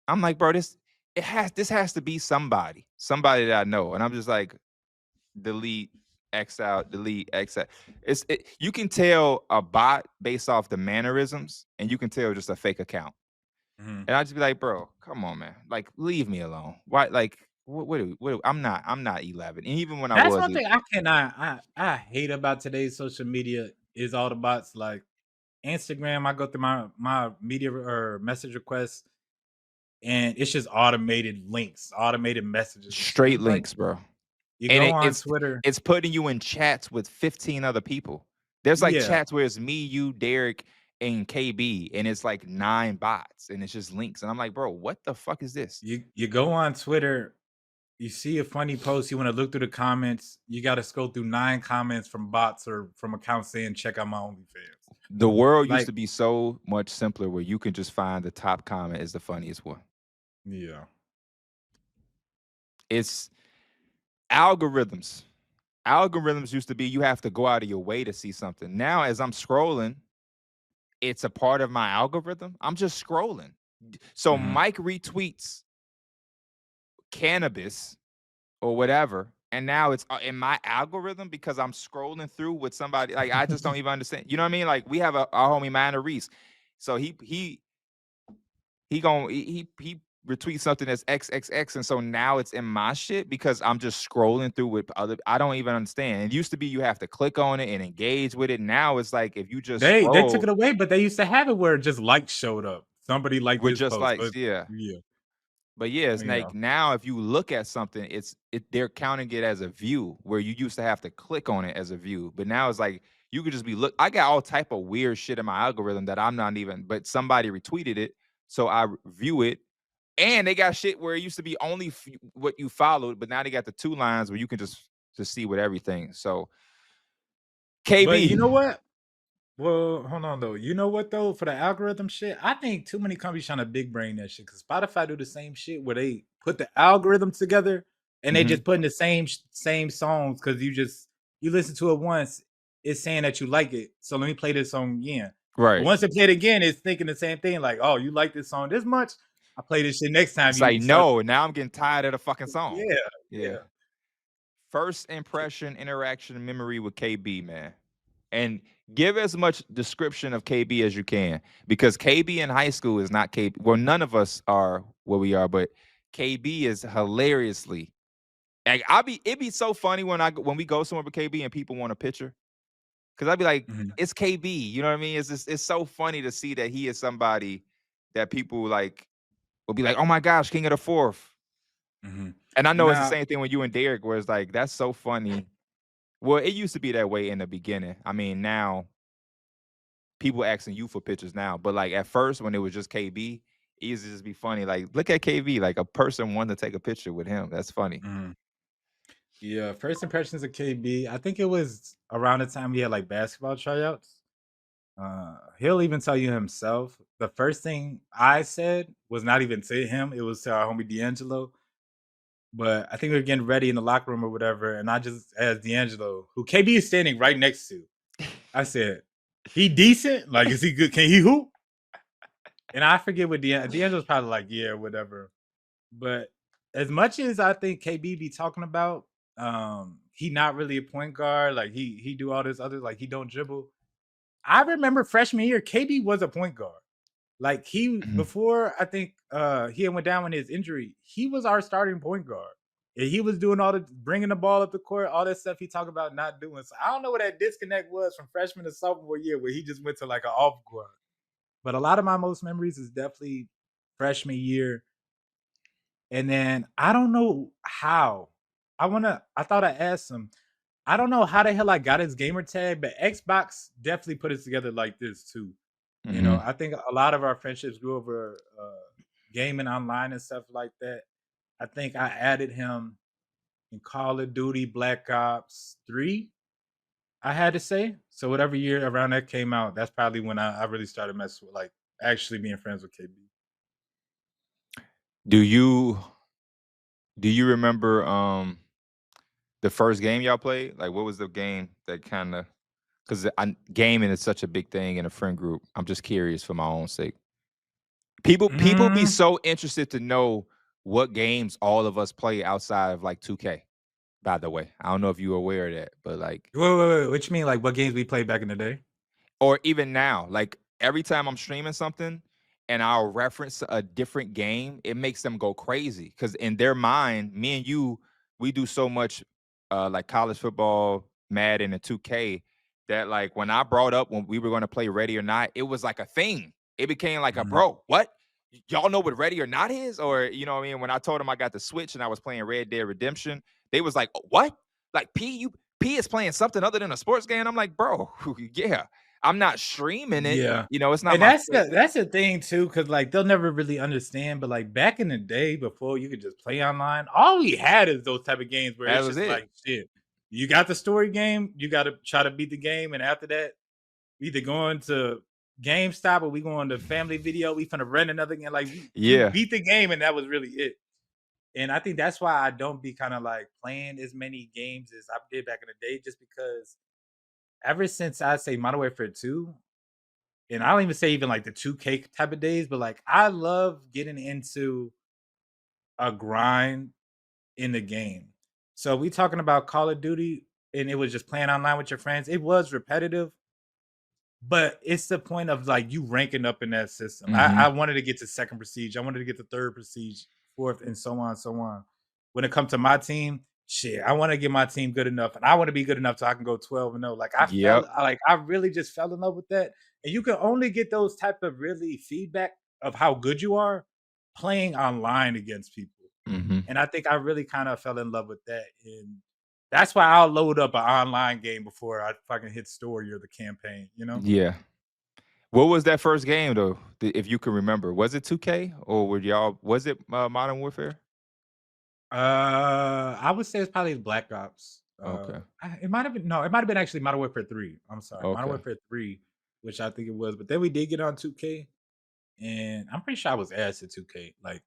I'm like, bro, this has to be somebody that I know. And I'm just like, delete, X out, delete, X out. You can tell a bot based off the mannerisms, and you can tell just a fake account. Mhm. And I just be like, bro, come on, man. Like, leave me alone. Why? Like, I'm not 11. And even when I That's was, one thing I cannot I hate about today's social media is all the bots. Like Instagram, I go through my media or message requests, and it's just automated links, automated messages and shit. straight It's like links, bro. you And go on Twitter. it's putting you in chats with 15 other people. There's like Yeah, chats where it's me, you, Derek, and KB, and it's like 9 bots, and it's just links. And I'm like, bro, what the fuck is this? you go on Twitter, you see a funny post, you want to look through the comments, you got to scroll through 9 comments from bots or from accounts saying check out my OnlyFans. The world used Like, to be so much simpler where you can just find the top comment is the funniest one. yeah. It's algorithms. Algorithms used to be you have to go out of your way to see something. Now, as I'm scrolling, it's a part of my algorithm. I'm just scrolling. So Mhm. Mike retweets cannabis or whatever, and now it's in my algorithm because I'm scrolling through with somebody. Like, I just don't even understand. You know what I mean? Like, we have our homie Manor Reese. So he retweets something that's XXX, and so now it's in my shit because I'm just scrolling through with other. I don't even understand. It used to be you have to click on it and engage with it. Now it's like if you just They took scroll it away, but they used to have it where just likes showed up. Somebody liked with this just post. likes, yeah. Yeah. But yeah, it's Yeah. like now if you look at something, they're counting it as a view where you used to have to click on it as a view. But now it's like you could just be look. I got all type of weird shit in my algorithm that I'm not even, but somebody retweeted it. So I view it. And they got shit where it used to be only what you followed, but now they got the 2 lines where you can just see with everything. So But you KB. know what? Well, hold on though. You know what though? For the algorithm shit, I think too many companies trying to big brain that shit. Cause Spotify do the same shit where they put the algorithm together and they Mhm. just putting the same songs because you listen to it once, it's saying that you like it. So let me play this song again. But Right. once they play it again, it's thinking the same thing. Like, oh, you like this song this much? I play this shit next time It's like, you start. no, now I'm getting tired of the fucking song. Yeah, Yeah. yeah. First impression, interaction, memory with KB, man. And give as much description of KB as you can because KB in high school is not KB. Well, none of us are where we are, but KB is hilariously. Like, it'd be so funny when we go somewhere with KB and people want a picture. Cause I'd be like, Mhm, it's KB. You know what I mean? It's so funny to see that he is somebody that people like will be like, oh my gosh, King of the Fourth. mhm. And I know it's the Now, same thing with you and Derek, where it's like, that's so funny. Well, it used to be that way in the beginning. I mean, now people asking you for pictures now, but like at first when it was just KB, it used to just be funny. Like, look at KB, like a person wanted to take a picture with him. That's funny. mhm. Yeah, first impressions of KB. I think it was around the time he had like basketball tryouts. He'll even tell you himself. The first thing I said was not even to him; it was to our homie D'Angelo. But I think we were getting ready in the locker room or whatever, and I just asked D'Angelo, who KB is standing right next to. I said, "He decent? Like, is he good? Can he hoop?" And I forget what D'Angelo's probably like, "Yeah, whatever." But as much as I think KB be talking about, he not really a point guard. Like he do all this other like he don't dribble. I remember freshman year, KB was a point guard. Like he Mhm. before I think he went down with his injury, he was our starting point guard. And he was doing all the bringing the ball up the court, all that stuff he talked about not doing. So I don't know what that disconnect was from freshman to sophomore year where he just went to like an off guard. But a lot of my most memories is definitely freshman year. And then I don't know how. I thought I asked him. I don't know how the hell I got his gamer tag, but Xbox definitely put it together like this too. You know, Mhm. I think a lot of our friendships grew over gaming online and stuff like that. I think I added him in Call of Duty Black Ops 3, I had to say. So whatever year around that came out, that's probably when I really started messing with like actually being friends with KB. Do you Do you remember the first game y'all played? Like, what was the game that kind of? Because gaming is such a big thing in a friend group. I'm just curious for my own sake. People be Mm, so interested to know what games all of us play outside of like 2K. By the way, I don't know if you're aware of that, but like, wait. What you mean? Like what games we played back in the day? or even now, like every time I'm streaming something and I'll reference a different game, it makes them go crazy because in their mind, me and you, we do so much like college football, Madden, and 2K that like when I brought up when we were going to play Ready or Not, it was like a thing. It became like a Mhm. bro, what? Y'all know what Ready or Not is? Or you know what I mean? When I told them I got the Switch and I was playing Red Dead Redemption, they was like, what? Like P is playing something other than a sports game. I'm like, bro, yeah. I'm not streaming it. Yeah. You know, it's not And my that's the thing too, because like they'll never really understand. But like back in the day before you could just play online, all we had is those type of games where that it's was just it. like shit. You got the story game, you gotta try to beat the game, and after that, we either going to GameStop or we going to Family Video, we finna rent another game. Like you Yeah. beat the game and that was really it. And I think that's why I don't be kind of like playing as many games as I did back in the day, just because ever since I say Modern Warfare 2, and I don't even say even like the 2K type of days, but like I love getting into a grind in the game. So we talking about Call of Duty and it was just playing online with your friends. It was repetitive, but it's the point of like you ranking up in that system. I Mhm. wanted to get to second prestige. I wanted to get to third prestige, fourth, and so on and so on. When it comes to my team, shit, I want to get my team good enough, and I want to be good enough so I can go 12-0. Like Yep. I really just fell in love with that. And you can only get those type of really feedback of how good you are playing online against people. Mhm. And I think I really kind of fell in love with that. And that's why I'll load up an online game before I fucking hit story or the campaign, you know? Yeah. What was that first game though? If you can remember, was it 2K or were y'all? Was it Modern Warfare? I would say it's probably Black Ops. Okay. It might have been no, it might have been actually Modern Warfare 3. I'm sorry, Modern Okay. Warfare 3, which I think it was. But then we did get on 2K, and I'm pretty sure I was ass at 2K. Like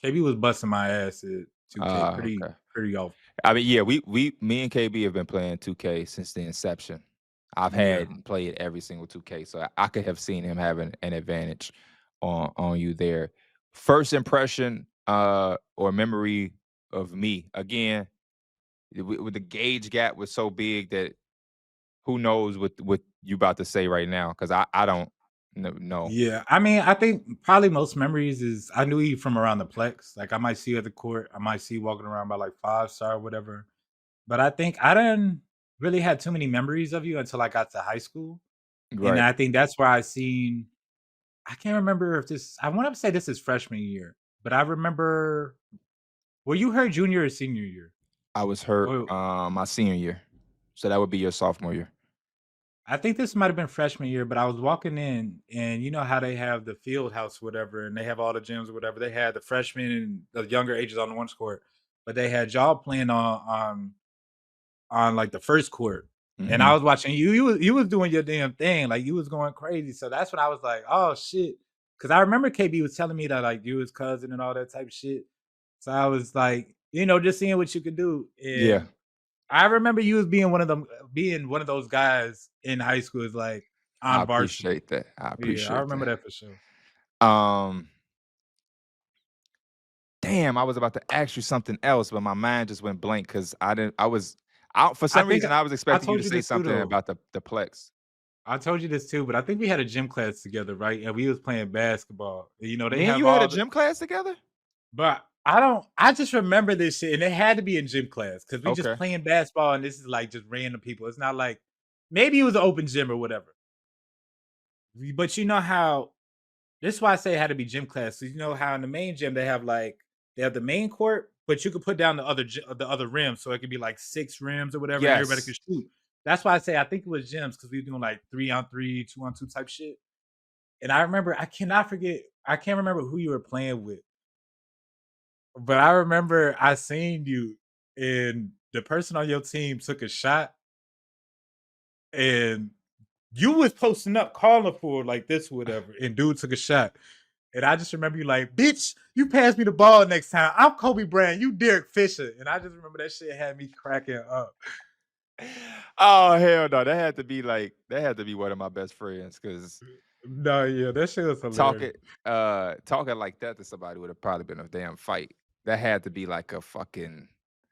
KB was busting my ass at 2K Okay. pretty often. I mean, yeah, me and KB have been playing 2K since the inception. I've Yeah, had and played every single 2K, so I could have seen him having an advantage on you there. First impression or memory of me again with the gauge gap was so big that who knows what you about to say right now because I don't know. yeah. I mean, I think probably most memories is I knew you from around the Plex. Like I might see you at the court, I might see you walking around by like 5 star or whatever. But I think I didn't really had too many memories of you until I got to high school. And Right. I think that's where I seen I can't remember if this I wanna say this is freshman year, but I remember were you her junior or senior year? I was hurt Or my senior year, so that would be your sophomore year. I think this might have been freshman year, but I was walking in and you know how they have the field house, whatever, and they have all the gyms or whatever. They had the freshmen and the younger ages on the one court, but they had y'all playing on like the first court. And I Mhm. was watching you. You was doing your damn thing. Like you was going crazy. So that's when I was like, oh shit. Cause I remember KB was telling me that like you his cousin and all that type of shit. So I was like, just seeing what you could do. Yeah, And I remember you was being one of those guys in high school is like I on varsity. appreciate that. I Yeah, I appreciate remember that. that for sure. Um, damn, I was about to ask you something else, but my mind just went blank because I didn't. I was out for I some think reason. I was I expecting you to told you say this too something though. about the Plex. I told you this too, but I think we had a gym class together, right? And we was playing basketball. They Me and have you had a all the gym class together. But I just remember this shit, and it had to be in gym class because we just Okay, playing basketball, and this is like just random people. It's not like maybe it was an open gym or whatever. But you know how this is why I say it had to be gym class. So you know how in the main gym they have the main court, but you could put down the other rims, so it could be like 6 rims or whatever, and everybody yes, could shoot. That's why I say I think it was gyms because we were doing like 3-on-3, 2-on-2 type shit. And I remember I can't remember who you were playing with. But I remember I seen you and the person on your team took a shot and you was posting up calling for like this, whatever, and dude took a shot. And I just remember you like, bitch, you pass me the ball next time. I'm Kobe Bryant, you Derek Fisher. And I just remember that shit had me cracking up. Oh hell no, that had to be one of my best friends because No, yeah, that shit was talking hilarious. talking like that to somebody would have probably been a damn fight. That had to be like a fucking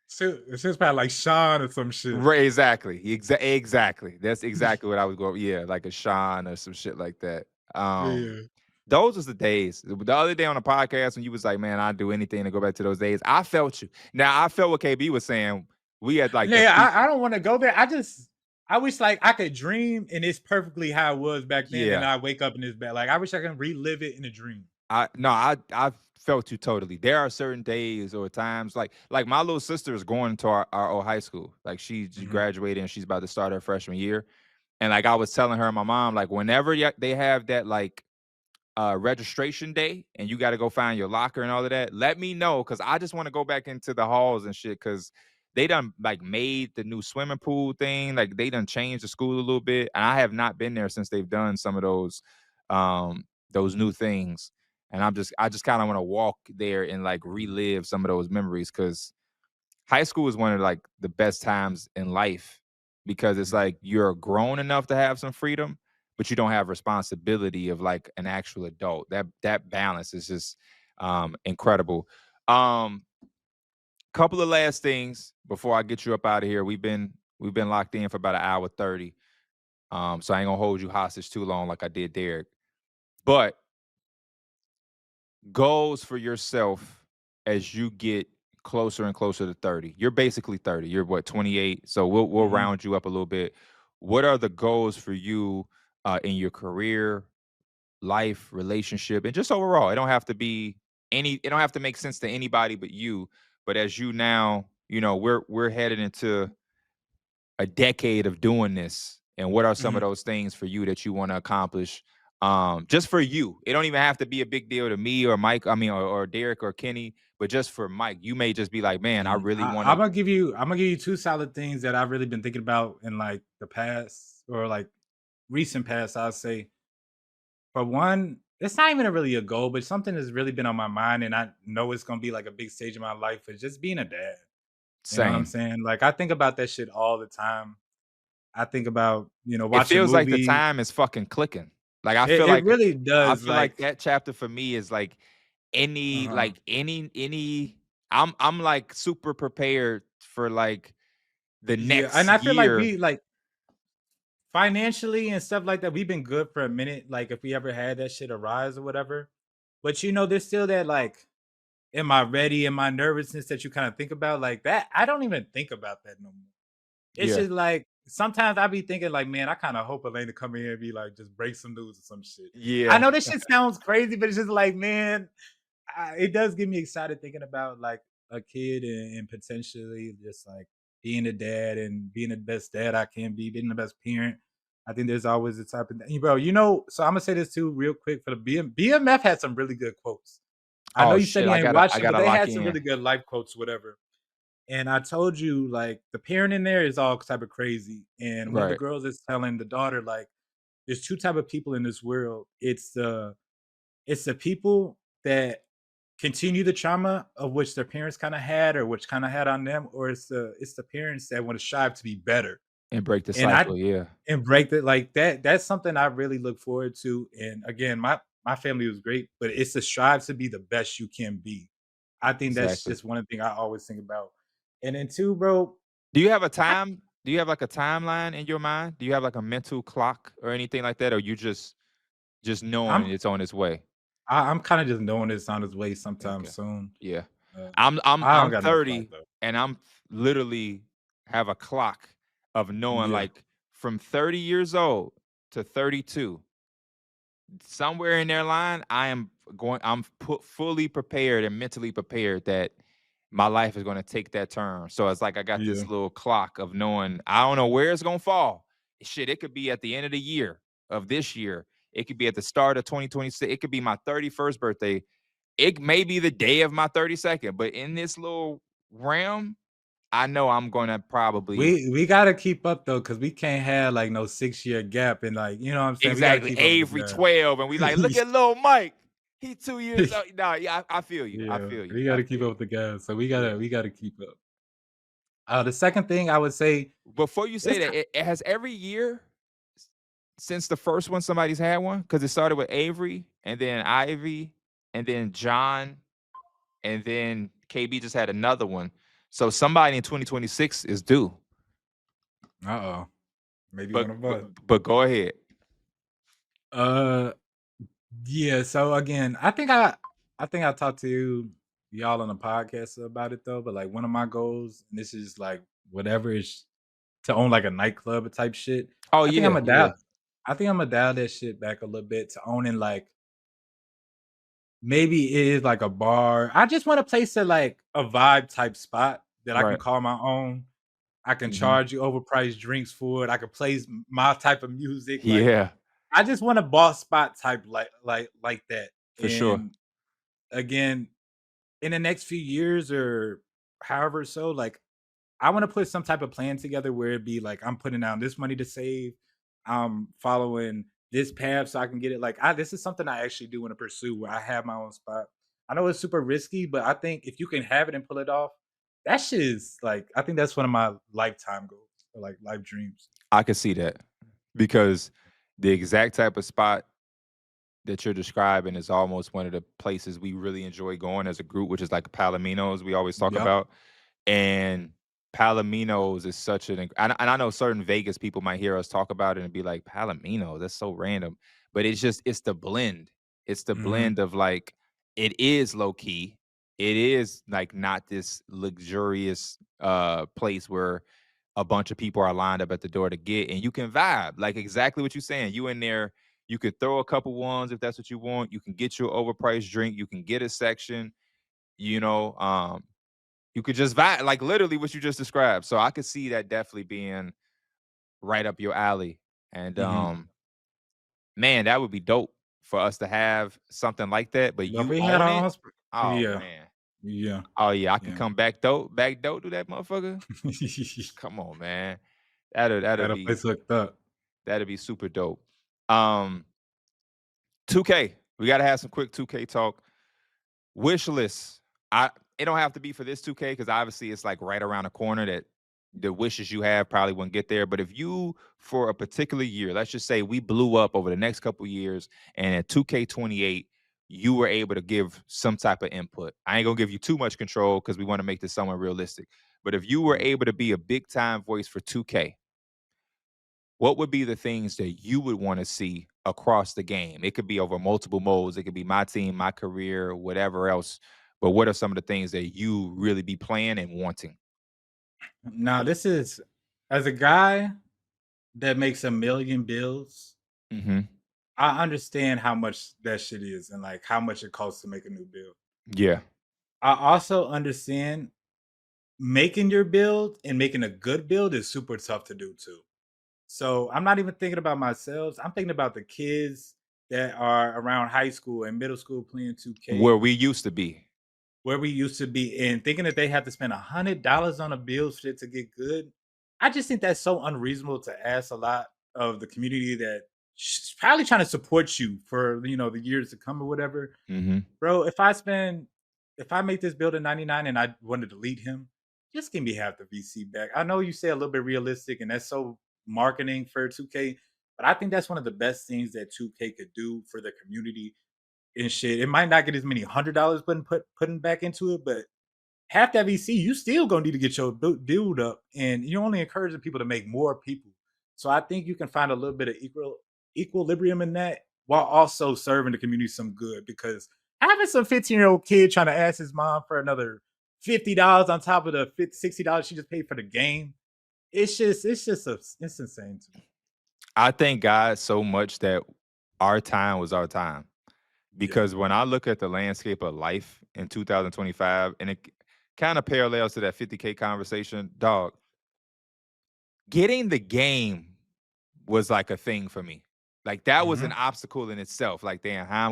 Shit was probably like Sean or some shit. right, exactly. Exactly. That's exactly what I was going. Yeah, like a Sean or some shit like that. Um, Yeah. those was the days. The other day on the podcast when you was like, "Man, I'd do anything to go back to those days." I felt you. Now I felt what KB was saying. We had like the Yeah, peak. I don't want to go there. I wish like I could dream and it's perfectly how it was back then, and Yeah, I wake up in this bed. Like I wish I can relive it in a dream. I felt you totally. There are certain days or times like my little sister is going to our old high school. Like she Mhm, graduated and she's about to start her freshman year. And like I was telling her and my mom, like whenever they have that like registration day and you got to go find your locker and all of that, let me know because I just want to go back into the halls and shit because they done like made the new swimming pool thing. Like they done changed the school a little bit. And I have not been there since they've done some of those new things. And I just kind of want to walk there and like relive some of those memories because high school is one of like the best times in life because it's mhm. like you're grown enough to have some freedom, but you don't have responsibility of like an actual adult. That balance is just incredible. Um, couple of last things before I get you up out of here. We've been locked in for about an hour 30. So I ain't gonna hold you hostage too long like I did Derek. But goals for yourself as you get closer and closer to 30. You're basically 30. You're what, 28? So we'll Mhm. round you up a little bit. What are the goals for you in your career, life, relationship, and just overall? It don't have to make sense to anybody but you. But as you now, we're headed into a decade of doing this, and what are some of Mhm. those things for you that you want to accomplish, just for you? It don't even have to be a big deal to me or Mike, I mean, or Derek or Kenny, but just for Mike. You may just be like, man, I really want I'm to. gonna give you. I'm gonna give you two solid things that I've really been thinking about in like the past or like recent past. I'll say for one, it's not even really a goal, but something that's really been on my mind, and I know it's gonna be like a big stage in my life. Is just being a dad. You know what I'm Same. saying? Like I think about that shit all the time. I think about It watching feels like the movies. time is fucking clicking. Like It really does. I feel like Like that chapter for me is like any uh-huh. like any I'm like super prepared for like the Yeah, next and I feel like year. we like financially and stuff like that, we've been good for a minute, like, if we ever had that shit arise or whatever. But, there's still that, like, am I ready? Am I nervousness that you kinda think about like that? I don't even think about that no more. It's Yeah. just like, sometimes I be thinking like, "Man, I kinda hope Elena come in here and be like, just break some news or some shit." I Yeah. know this shit sounds crazy, but it's just like, man, it does get me excited thinking about like a kid and potentially just like being a dad and being the best dad I can be, being the best parent. I think there's always the type of thing, bro. So I'm gonna say this too, real quick for the BMF had some really good quotes. I know Oh you said shit, you ain't I watched them, but gotta they lock had some in. really good life quotes, whatever. And I told you, like, the parent in there is all type of crazy. And one of the Right. girls is telling the daughter, like, there's two type of people in this world. It's the people that continue the trauma of which their parents kinda had or which kinda had on them, or it's the parents that wanna strive to be better. And break the And I cycle, yeah. and break the like, that's something I really look forward to, and again, my family was great, but it's to strive to be the best you can be. I think that's Exactly. just one thing I always think about. And then 2, bro, Do you have a I time? Do you have like a timeline in your mind? Do you have like a mental clock or anything like that? Or you just knowing I'm it's on its way? I'm kinda just knowing it's on its way sometime Okay. soon. Yeah. Uh, I don't I'm got no clock 30 though. and I'm literally have a clock of knowing Yeah, like from 30 years old to 32, somewhere in their line, I'm put fully prepared and mentally prepared that my life is going to take that turn. So it's like I got yeah. this little clock of knowing I don't know where it's going to fall. Shit, it could be at the end of the year of this year. It could be at the start of 2026. It could be my 31st birthday. It may be the day of my 32nd, but in this little realm, I know I'm going to probably We gotta keep up though, cause we can't have like no 6-year gap and like, you know what I'm saying? We gotta exactly keep up with Avery that. 12 and we like, look at little Mike. He 2 years old. No, yeah, I feel you. I Yeah, feel you. we I gotta keep feel up you. with the guys, so we Yeah. gotta keep up. The second thing I would say, Before you say it's that, it has every year since the first one somebody's had one because it started with Avery and then Ivy and then John and then KB just had another one. So somebody in 2026 is due. uh-oh, maybe But one of but us. but go ahead. Uh, yeah. So again, I think I talked to y'all on the podcast about it though. But like one of my goals, and this is like whatever is to own like a nightclub type shit. Oh I think I'm yeah, a yeah. dial. I think I'm gonna dial that shit back a little bit to owning like maybe it is like a bar. I just want a place that like a vibe type spot that I can Right. call my own. I can Hmm. charge you overpriced drinks for it. I can play my type of music. Like Yeah, I just want a boss spot type like that. for sure. And again, in the next few years or however so, like I want to put some type of plan together where it be like I'm putting down this money to save. I'm following this path so I can get it. Like this is something I actually do want to pursue where I have my own spot. I know it's super risky, but I think if you can have it and pull it off, that shit is like I think that's one of my lifetime goals or like life dreams. I could see that because the exact type of spot that you're describing is almost one of the places we really enjoy going as a group, which is like Palominos we always talk Yep. about. And Palominos is such and I know certain Vegas people might hear us talk about it and be like, Palomino, that's so random. But it's the blend. It's the Hmm. blend of like it is low key. It is like not this luxurious place where a bunch of people are lined up at the door to get and you can vibe. Like exactly what you're saying. You in there, you could throw a couple ones if that's what you want. You can get your overpriced drink, you can get a section, you know. You could just vibe, like literally what you just described. So I could see that definitely being right up your alley. And Hmm. man, that would be dope for us to have something like that, but But if you we had own our it. own, Oh yeah, man. yeah, Oh yeah, I could yeah. come back dope to that motherfucker. Come on, man. That'll Had a be place hooked up. super dope. Um 2K. We gotta have some quick 2K talk. Wish list. I It don't have to be for this 2K because obviously it's like right around the corner that the wishes you have probably won't get there. But if you for a particular year, let's just say we blew up over the next couple years, and at 2K28, you were able to give some type of input. I ain't gonna give you too much control because we want to make this somewhat realistic. But if you were Mhm. able to be a big time voice for 2K, what would be the things that you would want to see across the game? It could be over multiple modes. It could be my team, my career, whatever else. But what are some of the things that you really be playing and wanting? Now, this is as a guy that makes a million bills, Hmm. I understand how much that shit is and like how much it costs to make a new build. Yeah. I also understand making your build and making a good build is super tough to do too. So I'm not even thinking about myself. I'm thinking about the kids that are around high school and middle school playing Where 2K we used to be. where we used to be and thinking that they have to spend $100 on a bill for it to get good. I just think that's so unreasonable to ask a lot of the community that probably trying to support you for the years to come or whatever. Hmm. Bro, if I make this build at 99 and I want to delete him, just give me half the VC back. I know you say a little bit realistic and that's so marketing for 2K, but I think that's one of the best things that 2K could do for the community and shit. It might not get as many $100 putting back into it, but half that VC, you still gonna need to get your build up, and you're only encouraging people to make more people. So I think you can find a little bit of equilibrium in that while also serving the community some good. Because having some 15-year-old kid trying to ask his mom for another $50 on top of the $60 she just paid for the game, it's insane to me. I thank God so much that our time was our time. Yeah. Because when I look at the landscape of life in 2025, and it kind of parallels to that 50K conversation, dog, getting the game was like a thing for me. Like that was an Hmm. obstacle in itself. Like, damn, how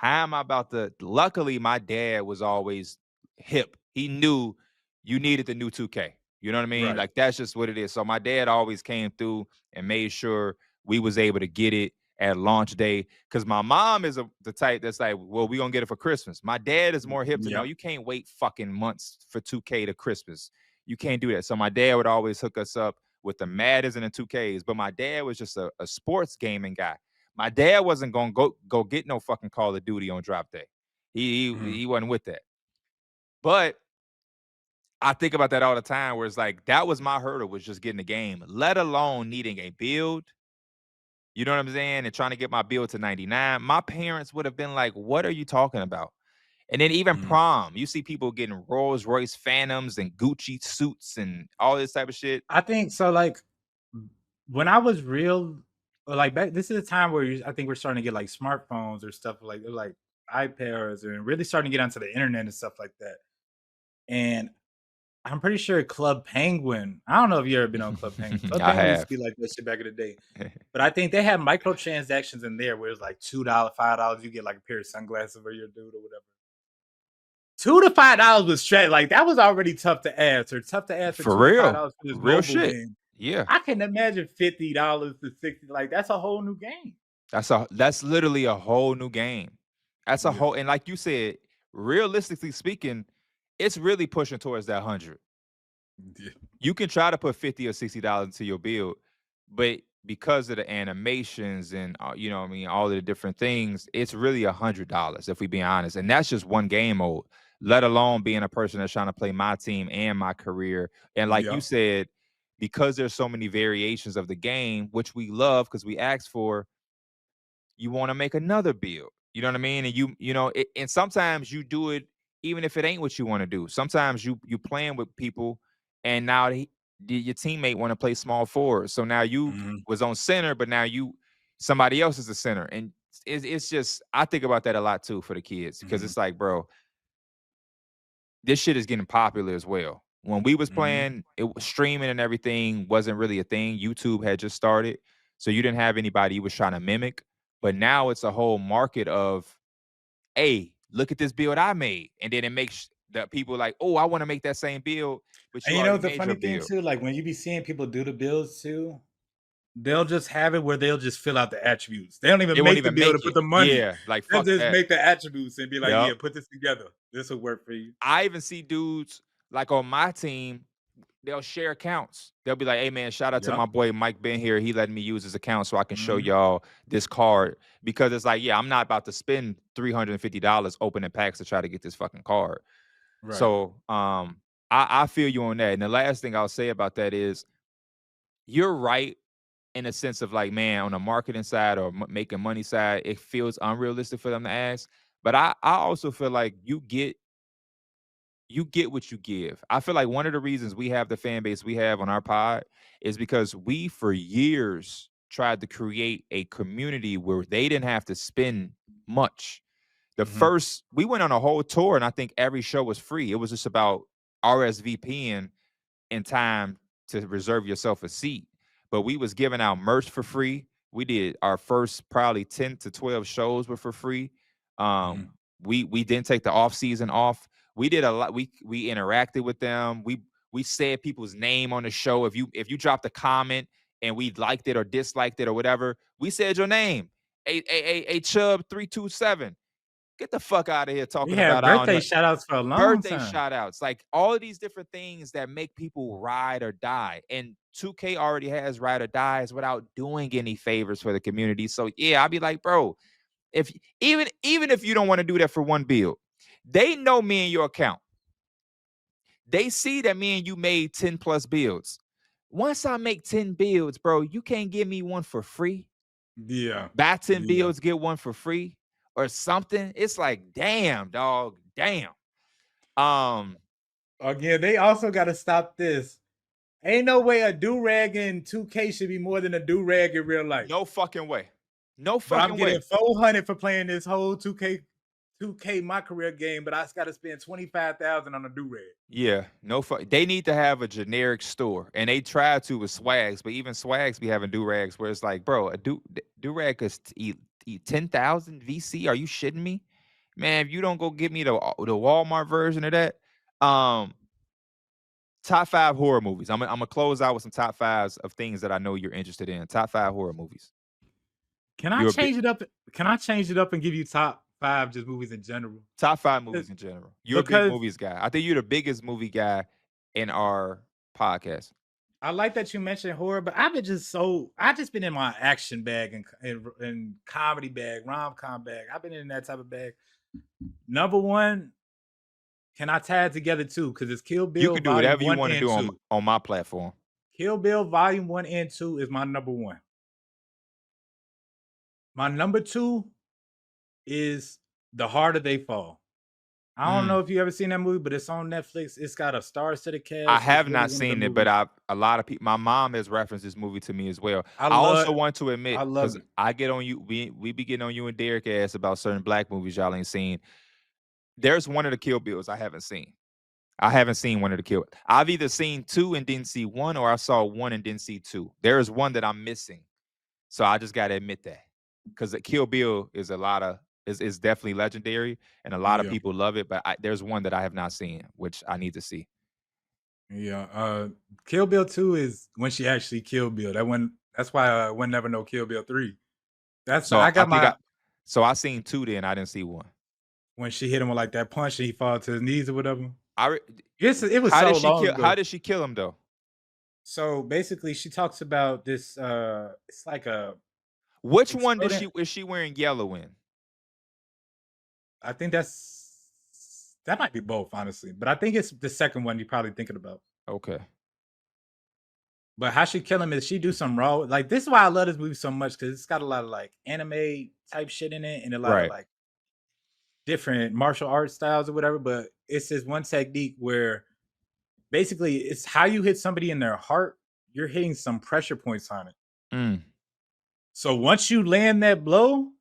am I about to luckily my dad was always hip. He knew you needed the new 2K. You know what I mean? Right. Like that's just what it is. So my dad always came through and made sure we was able to get it. at launch day. Because my mom is the type that's like, well, we gonna get it for Christmas. My dad is more hip to know Yep. you can't wait fucking months for 2K to Christmas. You can't do that. So my dad would always hook us up with the Maddens and the 2Ks. But my dad was just a sports gaming guy. My dad wasn't gonna go get no fucking Call of Duty on drop day. He wasn't with that. But I think about that all the time where it's like that was my hurdle, was just getting the game, let alone needing a build. You know what I'm saying? And trying to get my build to 99. My parents would have been like, what are you talking about? And then even prom, you see people getting Rolls Royce Phantoms and Gucci suits and all this type of shit. I think so. Like when I was real, like back, this is a time where I think we're starting to get like smartphones or stuff like iPads and really starting to get onto the internet and stuff like that. And I'm pretty sure Club Penguin. I don't know if you ever been on Club Penguin. Club I Penguin used to have. be like that shit back in the day. But I think they have microtransactions in there where it's like $2, $5. You get like a pair of sunglasses for your dude or whatever. $2 to $5 was straight. Like that was already tough to ask, or tough to ask for For $2 to real. $5 for this Real mobile shit. game. Yeah. I can imagine $50 to $60. Like that's a whole new game. That's literally a whole new game. That's a Yeah. whole, and like you said, realistically speaking, it's really pushing towards that 100. Yeah. You can try to put $50 or $60 into your build, but because of the animations and you know what I mean, all of the different things, it's really $100 if we be honest. And that's just one game mode, let alone being a person that's trying to play my team and my career. And like you Yeah. said, because there's so many variations of the game, which we love because we asked for, you want to make another build. You know what I mean? And you know, and sometimes you do it even if it ain't what you want to do. Sometimes you playing with people, and now your teammate want to play small forward. So now you was on center, but now somebody else is the center, and it's just I think about that a lot too for the kids because it's like, bro, this shit is getting popular as well. When we was playing, it was streaming and everything wasn't really a thing. YouTube had just started, so you didn't have anybody you was trying to mimic. But now it's a whole market of, hey, look at this build I made, and then it makes the people like, oh, I want to make that same build, but And you you know already the made your funny thing build. too, like when you be seeing people do the builds too, they'll just have it where they'll just fill out the attributes. They don't They even won't make the even build make and put it. the money. Yeah, like They'll fuck just that. make the attributes and be like, Yep. yeah, put this together. This will work for you. I even see dudes like on my team, they'll share accounts. They'll be like, hey man, shout out to Yep. my boy MikeBeenHere. He letting me use his account so I can show y'all this card. Because it's like, yeah, I'm not about to spend $350 opening packs to try to get this fucking card. Right. So I feel you on that. And the last thing I'll say about that is you're right in a sense of like, man, on the marketing side or making money side, it feels unrealistic for them to ask. But I also feel like you get what you give. I feel like one of the reasons we have the fan base we have on our pod is because we, for years, tried to create a community where they didn't have to spend much. We went on a whole tour, and I think every show was free. It was just about RSVPing in time to reserve yourself a seat. But we was giving out merch for free. We did our first probably 10 to 12 shows were for free. We didn't take the off season off. We did a lot. We interacted with them. We said people's name on the show. If you dropped a comment and we liked it or disliked it or whatever, we said your name. A Chubb 327. Get the fuck out of here We talking had about I don't birthday know shout outs for a long birthday time. shout outs, like all of these different things that make people ride or die. And 2K already has ride or dies without doing any favors for the community. So yeah, I'll be like, bro, if even if you don't want to do that for one build, they know me and your account. They see that me and you made 10 plus builds. Once I make 10 builds, bro, you can't give me one for free. Yeah. Buy 10 Yeah. builds, get one for free or something. It's like, damn, dog, damn. Again, they also got to stop this. Ain't no way a do-rag in 2K should be more than a do-rag in real life. No fucking way. No But I'm fucking getting way. 400 for playing this whole 2K my career game, but I got to spend 25,000 on a do-rag. Yeah, no fuck. They need to have a generic store, and they try to with swags, but even swags be having do rags where it's like, bro, a do rag is eat 10,000 VC. Are you shitting me, man? If you don't go get me the Walmart version of that, top 5 horror movies. I'm gonna close out with some top 5s of things that I know you're interested in. Top 5 horror movies. Can I You're a big change it up? Can I change it up and give you top 5 just movies in general? top 5 Uh, movies in general. You're a big Because movies guy. I think you're the biggest movie guy in our podcast. I like that you mentioned horror, but I just been in my action bag and comedy bag, rom-com bag. I've been in that type of bag. Number 1, can I tie it together too? Because it's Kill You Bill can do Volume whatever you 1 wanna and do 2. on my platform. Kill Bill Volume 1 and 2 is my number 1. My number 2 is The Harder They Fall. I don't know Mm. if you ever seen that movie, but it's on Netflix. It's got a star-studded I cast. It's have really not one of the seen it, but movies. a lot of people. My mom has referenced this movie to me as well. I I also love want to I admit, love because it. I get on you, we be getting on you and Derek ass about certain black movies y'all ain't seen. There's one of the Kill Bills I haven't seen. I haven't seen one of the Kill. I've either seen 2 and didn't see 1, or I saw 1 and didn't see 2. There is one that I'm missing. So I just gotta admit that. Because Kill Bill is is definitely legendary and a lot of Yeah. people love it, but there's one that I have not seen, which I need to see. Yeah. Kill Bill 2 is when she actually killed Bill. That's why we'll never know Kill Bill 3. That's So I I got think my I seen 2 then, I didn't see 1. when she hit him with like that punch and he fall to his knees or whatever. I re It was so long how ago. did she kill him though? So basically she talks about this it's like a Which one exploding. is she wearing yellow in? I think that might be both, honestly. But I think it's the second one you're probably thinking about. Okay. But how she kill him is she do some raw like this is why I love this movie so much because it's got a lot of like anime type shit in it and a lot of Right. like different martial arts styles or whatever. But it's this one technique where basically it's how you hit somebody in their heart, you're hitting some pressure points on it. Mm. So once you land that blow,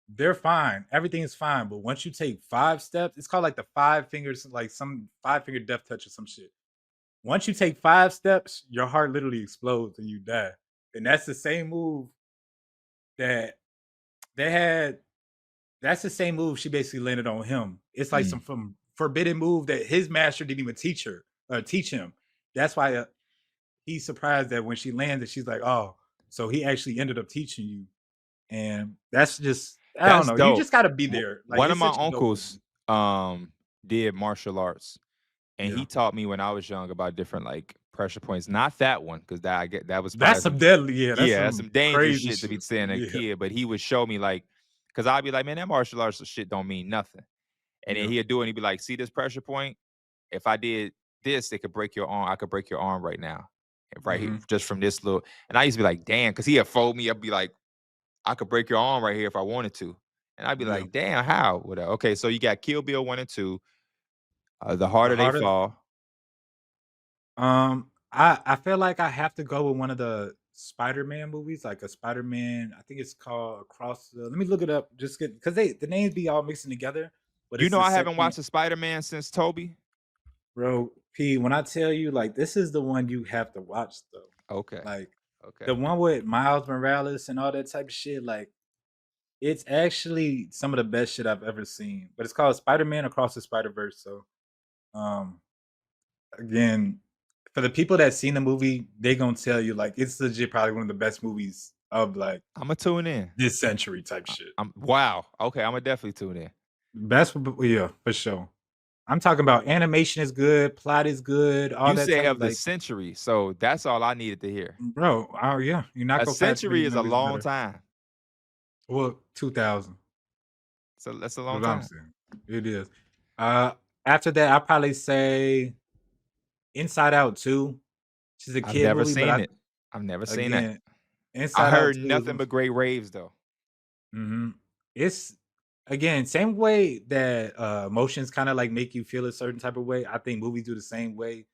they're fine. Everything is fine. But once you take 5 steps, it's called like the 5 fingers, like some 5-finger death touch or some shit. Once you take 5 steps, your heart literally explodes and you die. And that's the same move that they had. That's the same move she basically landed on him. It's like Mm. some forbidden move that his master didn't even teach him. That's why he's surprised that when she landed, she's like, "Oh, so he actually ended up teaching you." And that's just I don't That's know. You dope. just got to be there. Like One of it's my such a dope uncles movie. did martial arts, and Yeah, he taught me when I was young about different like pressure points. Not that one, because that was probably that's some, some deadly. Yeah, that's yeah, that's some some dangerous crazy shit to be shit. saying a Yeah, kid. But he would show me like, because I'd be like, man, that martial arts shit don't mean nothing. And then yeah, he'd do it and he'd be like, see this pressure point? If I did this, it could break your arm. I could break your arm right now. Right here, hmm just from this little. And I used to be like, damn, because he'd fold me up, be like, I could break your arm right here if I wanted to. And I'd be yeah. like, damn, how? Whatever. Okay, so you got Kill Bill 1 and 2. The The harder they harder. fall. I feel like I have to go with one of the Spider-Man movies, like a Spider-Man. I think it's called Across the. Let me look it up. Just get because the names be all mixing together, but You it's know the I haven't second. watched a Spider-Man since Toby. Bro, P, when I tell you, like, this is the one you have to watch, though. Okay. Like, Okay. the one with Miles Morales and all that type of shit, like, it's actually some of the best shit I've ever seen. But it's called Spider-Man Across the Spider-Verse. So, um, again, for the people that seen the movie, they gonna tell you, like, it's legit probably one of the best movies of, like, I'ma tune in. this century type shit. I'm wow. Okay, I'ma definitely tune in. Best, yeah, for sure. I'm talking about animation is good, plot is good, all You that say type of, of the like, century, so that's all I needed to hear. bro, oh, yeah, you're not A gonna find too many century is a movies long better. time. Well, 2000. So that's a long What I'm time. saying. It is. Uh, After that, I'll probably say Inside Out 2. She's a I've kid never movie, but seen it. I've never seen that. again, I Inside Out heard 2 is nothing one. but great raves though. Mhm. It's again same way that emotions kind of like make you feel a certain type of way. I think movies do the same way.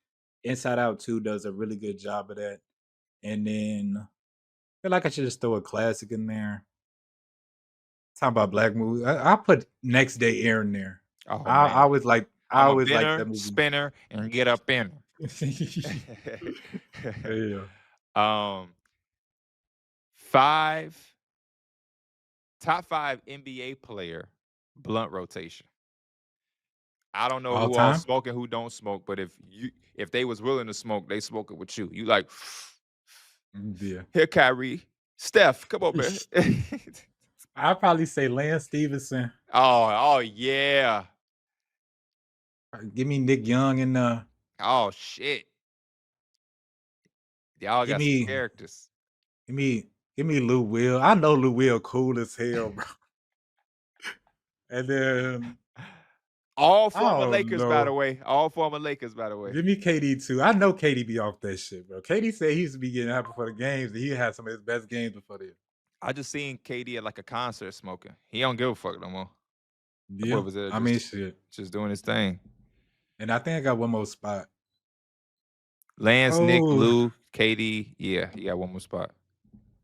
Inside Out 2 does a really good job of that. And then I feel like I should just throw a classic in there. Talking about black movies, I'll put Next Day Air in there. Oh I, I man. always like I I'm a always like that binner, movie. spinner, and get up in. Yeah. um 5 top 5 NBA player blunt rotation. I don't know All who all time? smoke and who don't smoke, but if they was willing to smoke, they smoke it with you. You like Yeah. here, Kyrie, Steph, come on, man. I'd probably say Lance Stevenson. Oh yeah. Give me Nick Young and Oh shit. Y'all give got some me characters. give me give me Lou Will. I know Lou Will cool as hell, bro. And then All I former don't Lakers, by the know. way. All former Lakers, by the way. Give me KD too. I know KD be off that shit, bro. KD said he used to be getting happy for the games, and he had some of his best games before this. I just seen KD at like a concert smoking. He don't give a fuck no more. That boy Yeah, was there I mean shit. just doing his thing. And I think I got one more spot. Lance, Nick, Oh, Lou, KD. Yeah, you got one more spot.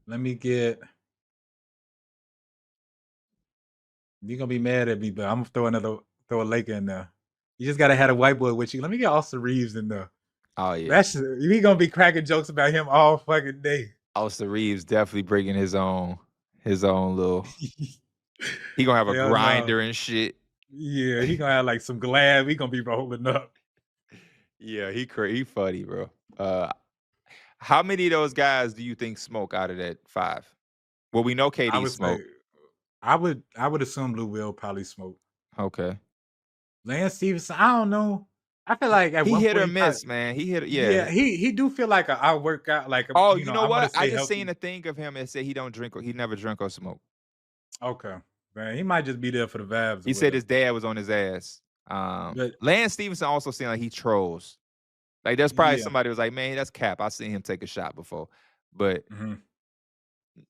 let me get. You're gonna be mad at me, but I'm gonna throw a Laker in there. You just gotta have a white boy with you. Let me get Austin Reeves in there. Oh yeah. That's we gonna be cracking jokes about him all fucking day. Austin Reeves definitely bringing his own little. He gonna have a Hell no. grinder and shit. Yeah, he gonna have like some glad. We gonna be rolling up. Yeah, he funny, bro. How many of those guys do you think smoke out of that 5? Well, we know I KD would say smoke. I would assume Lou will probably smoke. Okay. Lance Stevenson, I don't know. I feel like at He one hit point or he probably miss, man. He hit, yeah, yeah. he do feel like I work out like a, Oh, you you know, know I want to what? I stay just seen healthy. a thing of him and said he don't drink. He never drink or smoke. Okay. Man, he might just be there for the vibes or He said whatever. his dad was on his ass. But Lance Stevenson also seemed like he trolls. Like there's probably yeah. somebody who was like, man, that's cap. I seen him take a shot before. But Mhm. And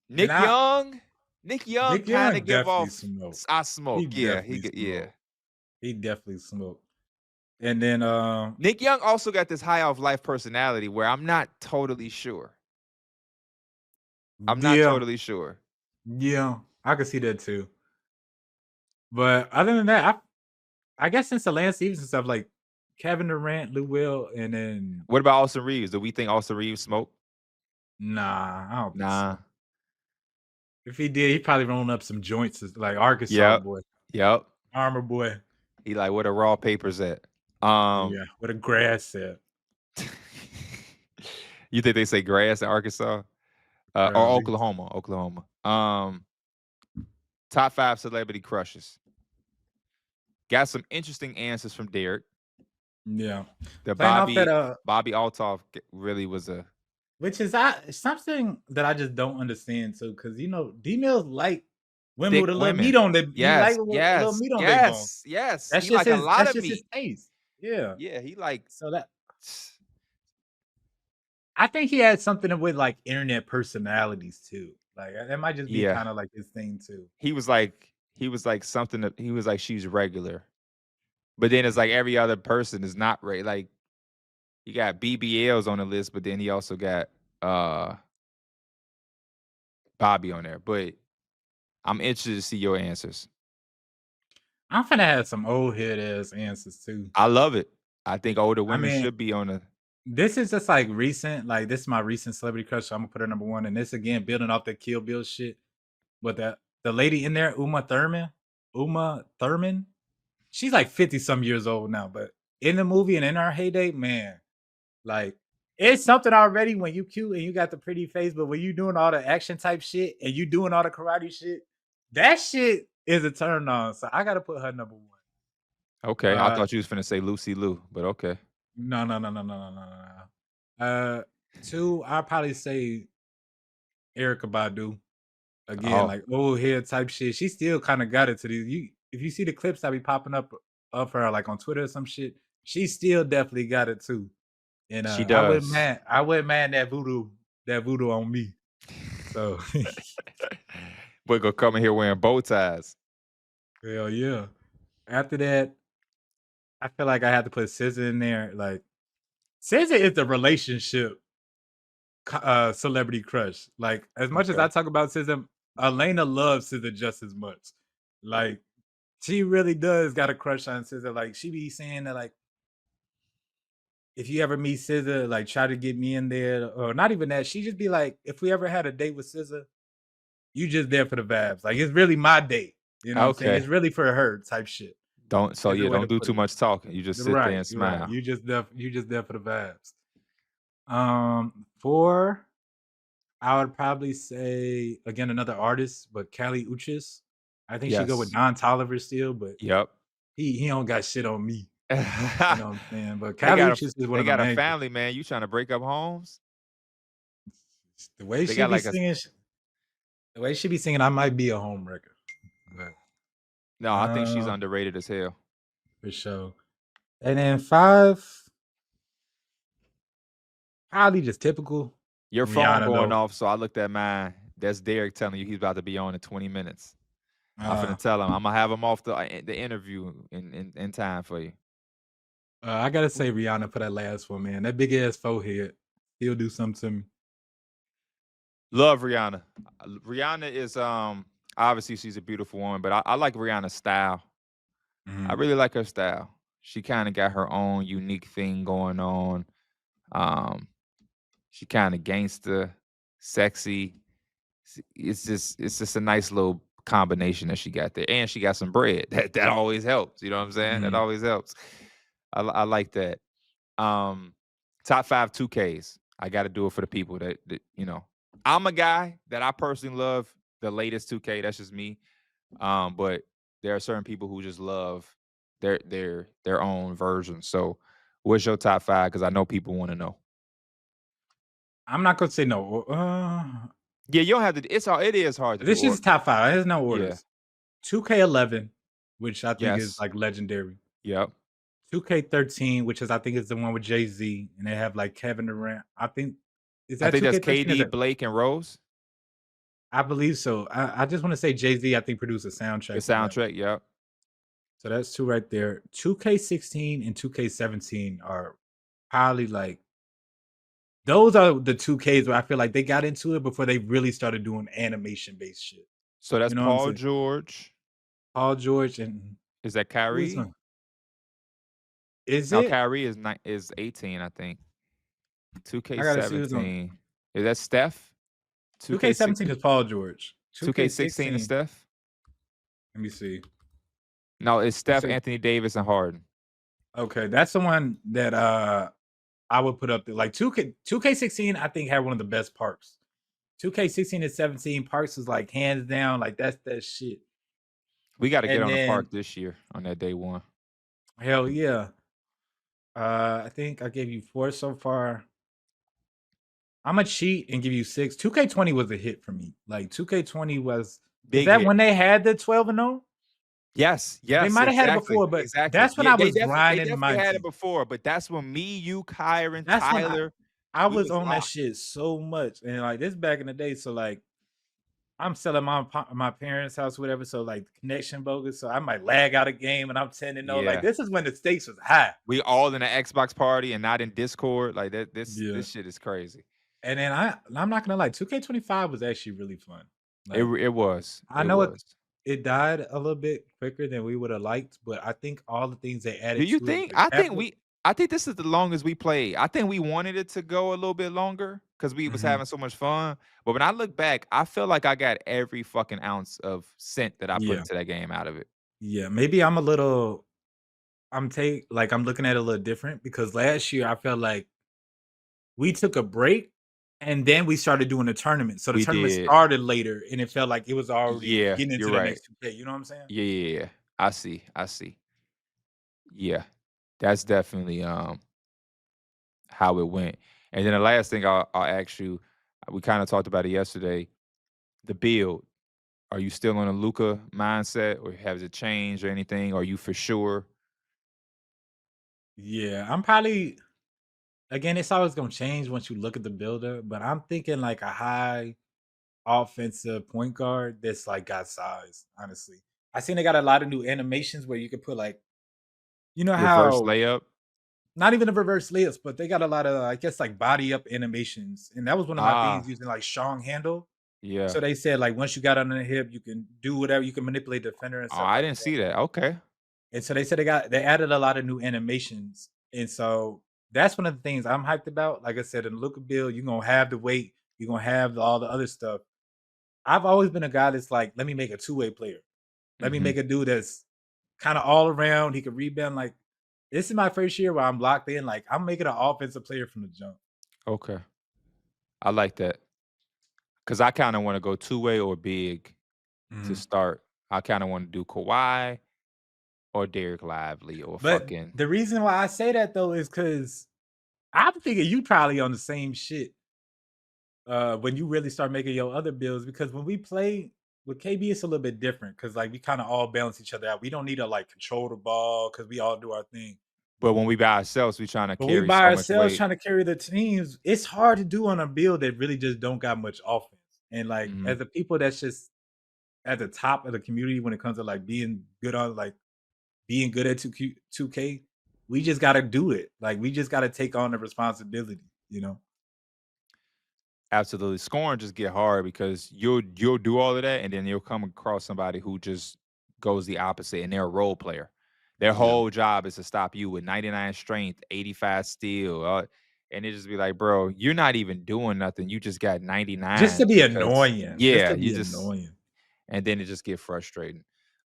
Nick Young, Nick Young Nick kind of Young give definitely off. smoke. I smoke. He Yeah, definitely yeah. smoke. He definitely smoke. And then Nick Young also got this high off life personality where I'm not totally sure. I'm not yeah, totally sure. yeah, I can see that too. But other than that, I guess since the Lance Stevenson stuff, like Kevin Durant, Lou Will, and then What about Austin Reeves? Do we think Austin Reeves smoke? nah, I don't think Nah. so. If he did, he probably rolled up some joints like Arkansas Yep. boy, Yep. Armor boy. He like where the raw papers at. Yeah, with a grass at. You think they say grass in Arkansas? Or Probably. Oklahoma. Top 5 celebrity crushes. Got some interesting answers from Derek. Yeah. The Playing off that Bobby Altoff really was a which is something that I just don't understand too, because you know, DMills like women thick with a little women. meat on their he like Yes, a little yes, meat on their bones. yes, yes. He like a lot That's of just his meat. taste. Yeah. Yeah, he like So that I think he had something with like internet personalities too. Like that might just be yeah. kind of like his thing too. He was like something that he was like she's regular. But then it's like every other person is not like you got BBLs on the list, but then he also got Bobby on there. But I'm interested to see your answers. I'm finna have some old head ass answers too. I love it. I think older I women mean, should be on the this is just like recent, like this is my recent celebrity crush. So I'm gonna put her number one. And this again, building off that Kill Bill shit. But the lady in there, Uma Thurman, she's like 50 some years old now. But in the movie and in our heyday, man, like it's something already when you cute and you got the pretty face, but when you doing all the action type shit and you doing all the karate shit, that shit is a turn on. So I gotta put her number one. Okay. I thought you was finna say Lucy Liu, but okay. No, no, no, no, no, no, no, no, no. Two, I'll probably say Erica Badu. Again, Oh, like old head type shit. She still kind of got it to these. You if you see the clips that be popping up of her like on Twitter or some shit, she still definitely got it too. And she does. I wouldn't mind that voodoo on me. So We're gonna come in here wearing bow ties. hell yeah. After that, I feel like I had to put SZA in there. Like SZA is the relationship celebrity crush. Like as much as Okay. I talk about SZA, Elena loves SZA just as much. Like she really does got a crush on SZA. Like she be saying that like if you ever meet SZA, like try to get me in there, or not even that. She just be like, if we ever had a date with SZA, you just there for the vibes. Like it's really my date. You know what I'm saying? It's Okay. really for her type shit. So Is the yeah, way don't to do put too it. much talking. You just sit there Right, and you're right. smile. You just there for the vibes. For I would probably say again another artist, but Kali Uchis. I think she go with Yes. Don Toliver still, but Yep. he don't got shit on me. You know what I'm saying? But They Kali got a Uchis is one they of the got a main. family, man. You trying to break up homes? The way They she got be like a singing, the way she be singing, I might be a home wrecker. But no, I think she's uh, underrated as hell. for sure. And then 5, probably just typical Your phone Rihanna going though. off, so I looked at mine. That's Derek telling you he's about to be on in 20 minutes. I'm Uh, finna tell him. I'm gonna have him off the interview in time for you. I gotta say Rihanna for that last one, man. That big ass forehead still do something to me. Love Rihanna. Rihanna is obviously she's a beautiful woman, but I like Rihanna's style. I Mhm. really like her style. She kind of got her own unique thing going on. Um, she kind of gangster, sexy. It's just a nice little combination that she got there, and she got some bread. That always helps. You know what I'm saying? That Mhm. always helps. I like that. Um, top 5 2Ks. I got to do it for the people that you know. I'm a guy that I personally love the latest 2K. That's just me. But there are certain people who just love their own version. So, what's your top 5? Because I know people want to know. I'm not gonna say no. Yeah, you don't have to. It is hard to do This is order. top 5. There's no Yeah. orders. 2K11, which I think is Yes. like legendary. Yep. 2K13, which is I think is the one with Jay-Z, and they have like Kevin Durant. I think is I that think that's 2K13? Is KD, that Blake, and Rose. I believe so. I just want to say Jay-Z, I think produced a The soundtrack to that. soundtrack. Yep. So that's 2 right there. 2K16 and 2K17 are probably like those are the 2Ks where I feel like they got into it before they really started doing animation-based shit. So that's You know what I'm Paul saying? George. Paul George and Is that who is Kyrie? one? Is No, it? Kyrie is 18, I think. I gotta see who's on 2K17. Is that Steph? 2K17 is 2K16. Paul George. 2K16 is 2K16, Steph? let me see. No, it's You Steph, said Anthony Davis, and Harden. okay, that's the one that I would put up there. Like 2K16, I think had one of the best parks. 2K16 and 17 parks is like hands down, like that's that shit. We got to get And on the then park this year on that day one. hell yeah. I think I gave you 4 so far. Imma cheat and give you 6. 2K20 was a hit for me. Like 2K20 was is Big that hit. when they had the 12 and 0? Yes, They yes, might have had it exactly, before, but exactly. that's when Yeah, I they was definitely they grinding definitely my had it team. before, but that's when me, you, Kyron, That's when Tyler, I we was was on that locked. shit so much, and, like, this back in the day, so, like, I'm selling my parents' house, whatever, so, like, connection bogus, so I might lag out a game, and I'm 10 and 0, like, Yeah. this is when the stakes was high. We all in the Xbox party and not in Discord. Like that Yeah, this shit is crazy. and then I'm not gonna lie, 2K25 was actually really fun. Like, It was. I It know was. it died a little bit quicker than we would have liked, but I think all the things they Do added you to it with think? the capital. I think this is the longest we played. I think we wanted it to go a little bit longer because we was Mhm. having so much fun. But when I look back, I feel like I got every fucking ounce of cent that I put Yeah, into that game out of it. yeah, maybe I'm a little I'm looking at it a little different because last year I felt like we took a break and then we started doing the tournament. So the We tournament did. started later and it felt like it was already Yeah, getting you're into the right. next 2K, you know what I'm saying? Yeah, yeah, yeah. I see. I see. Yeah. That's definitely how it went. And then the last thing I'll ask you, we kind of talked about it yesterday. The build. Are you still on a Luca mindset, or has it changed or anything? Are you for sure? Yeah, I'm probably again, it's always gonna change once you look at the builder, but I'm thinking like a high offensive point guard that's like got size, honestly. I seen they got a lot of new animations where you could put like you know Reverse how layup? not even the reverse layups, but they got a lot of I guess like body up animations. And that was one of my things Ah, using like strong handle. yeah. So they said like once you got under the hip, you can do whatever, you can manipulate the defender and Oh, stuff I like didn't that. see that. Okay. And so they said they added a lot of new animations. And so that's one of the things I'm hyped about. Like I said, in the Luka build, you're gonna have the weight, you're gonna have all the other stuff. I've always been a guy that's like, let me make a two-way player. Let me Mhm. make a dude that's kind of all around. He can rebound. Like this is my first year where I'm locked in. Like I'm making an offensive player from the jump. Okay. I like that. because I kind of want to go two-way or big to start. I kind of want to do Kawhi or Derek Lively or But fucking. the reason why I say that though is because I'm thinking you probably on the same shit when you really start making your other builds. Because when we play with KB, it's a little bit different because like we kind of all balance each other out. We don't need to like control the ball because we all do our thing. But when we by ourselves, we trying to But we carry by so much ourselves weight. trying to carry the teams, it's hard to do on a build that really just don't got much offense. And like Mhm. as the people that's just at the top of the community when it comes to like being good on like being good at 2K, we just got to do it. Like we just got to take on the responsibility, you know. Absolutely. Scoring just get hard because you'll do all of that and then you'll come across somebody who just goes the opposite and they're a role player. Their Yeah. whole job is to stop you with 99 strength, 85 steel. And it just be like, bro, you're not even doing nothing. You just got Just 99 to be because annoying. Just yeah, to you be just annoying. and then it just get frustrating.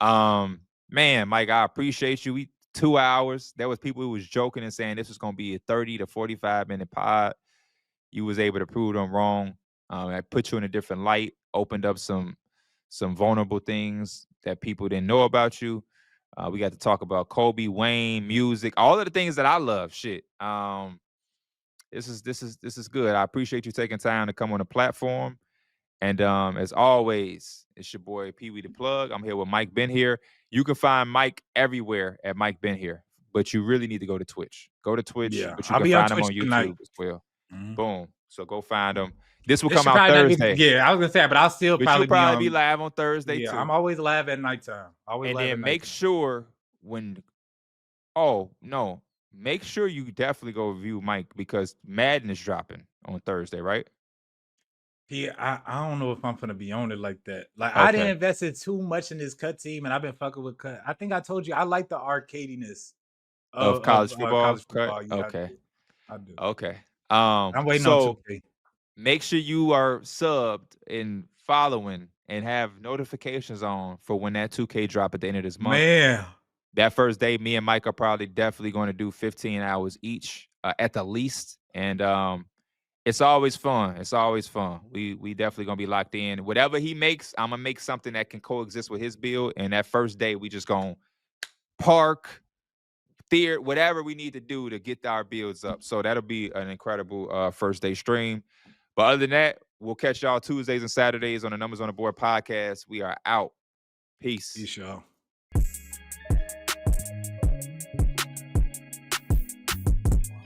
Man, Mike, I appreciate you. 2 hours. There was people who was joking and saying this was gonna be a 30 to 45-minute pod. You was able to prove them wrong. I put you in a different light, opened up some vulnerable things that people didn't know about you. We got to talk about Kobe, Wayne, music, all of the things that I love. Shit. This is good. I appreciate you taking time to come on the platform. And as always, it's your boy Pee Wee the Plug. I'm here with MikeBeenHere. You can find Mike everywhere at MikeBeenHere, but you really need to go to Twitch. Go to Twitch, Yeah. but you I'll can be on find him Twitch on tonight. YouTube as well. Mhm. Boom. So go find him. This will It come should out probably not be. Thursday, Yeah, I was gonna say, but I'll still but you'll probably be probably be on. live on Thursday Yeah, I'm too. always live at nighttime. Always And live at then make nighttime. sure when oh no, make sure you definitely go view Mike because Madden is dropping on Thursday, right? Yeah, I don't know if I'm gonna be on it like that. Like I didn't Okay. invest in too much in this cut team, and I've been fucking with cut. I think I told you I like the arcadiness Of college of football college cut. football. Yeah, I Okay. do. I do. Okay. I'm waiting on So 2K. make sure you are subbed and following and have notifications on for when that 2K drop at the end of this month. Man, That first day, me and Mike are probably definitely going to do 15 hours each at the least. And it's always fun. It's always fun. We definitely gonna be locked in. Whatever he makes, I'm gonna make something that can coexist with his build. And that first day, we just gonna park, theater, whatever we need to do to get our builds up. So that'll be an incredible first day stream. But other than that, we'll catch y'all Tuesdays and Saturdays on the Numbers on the Board podcast. We are out. Peace. peace, y'all.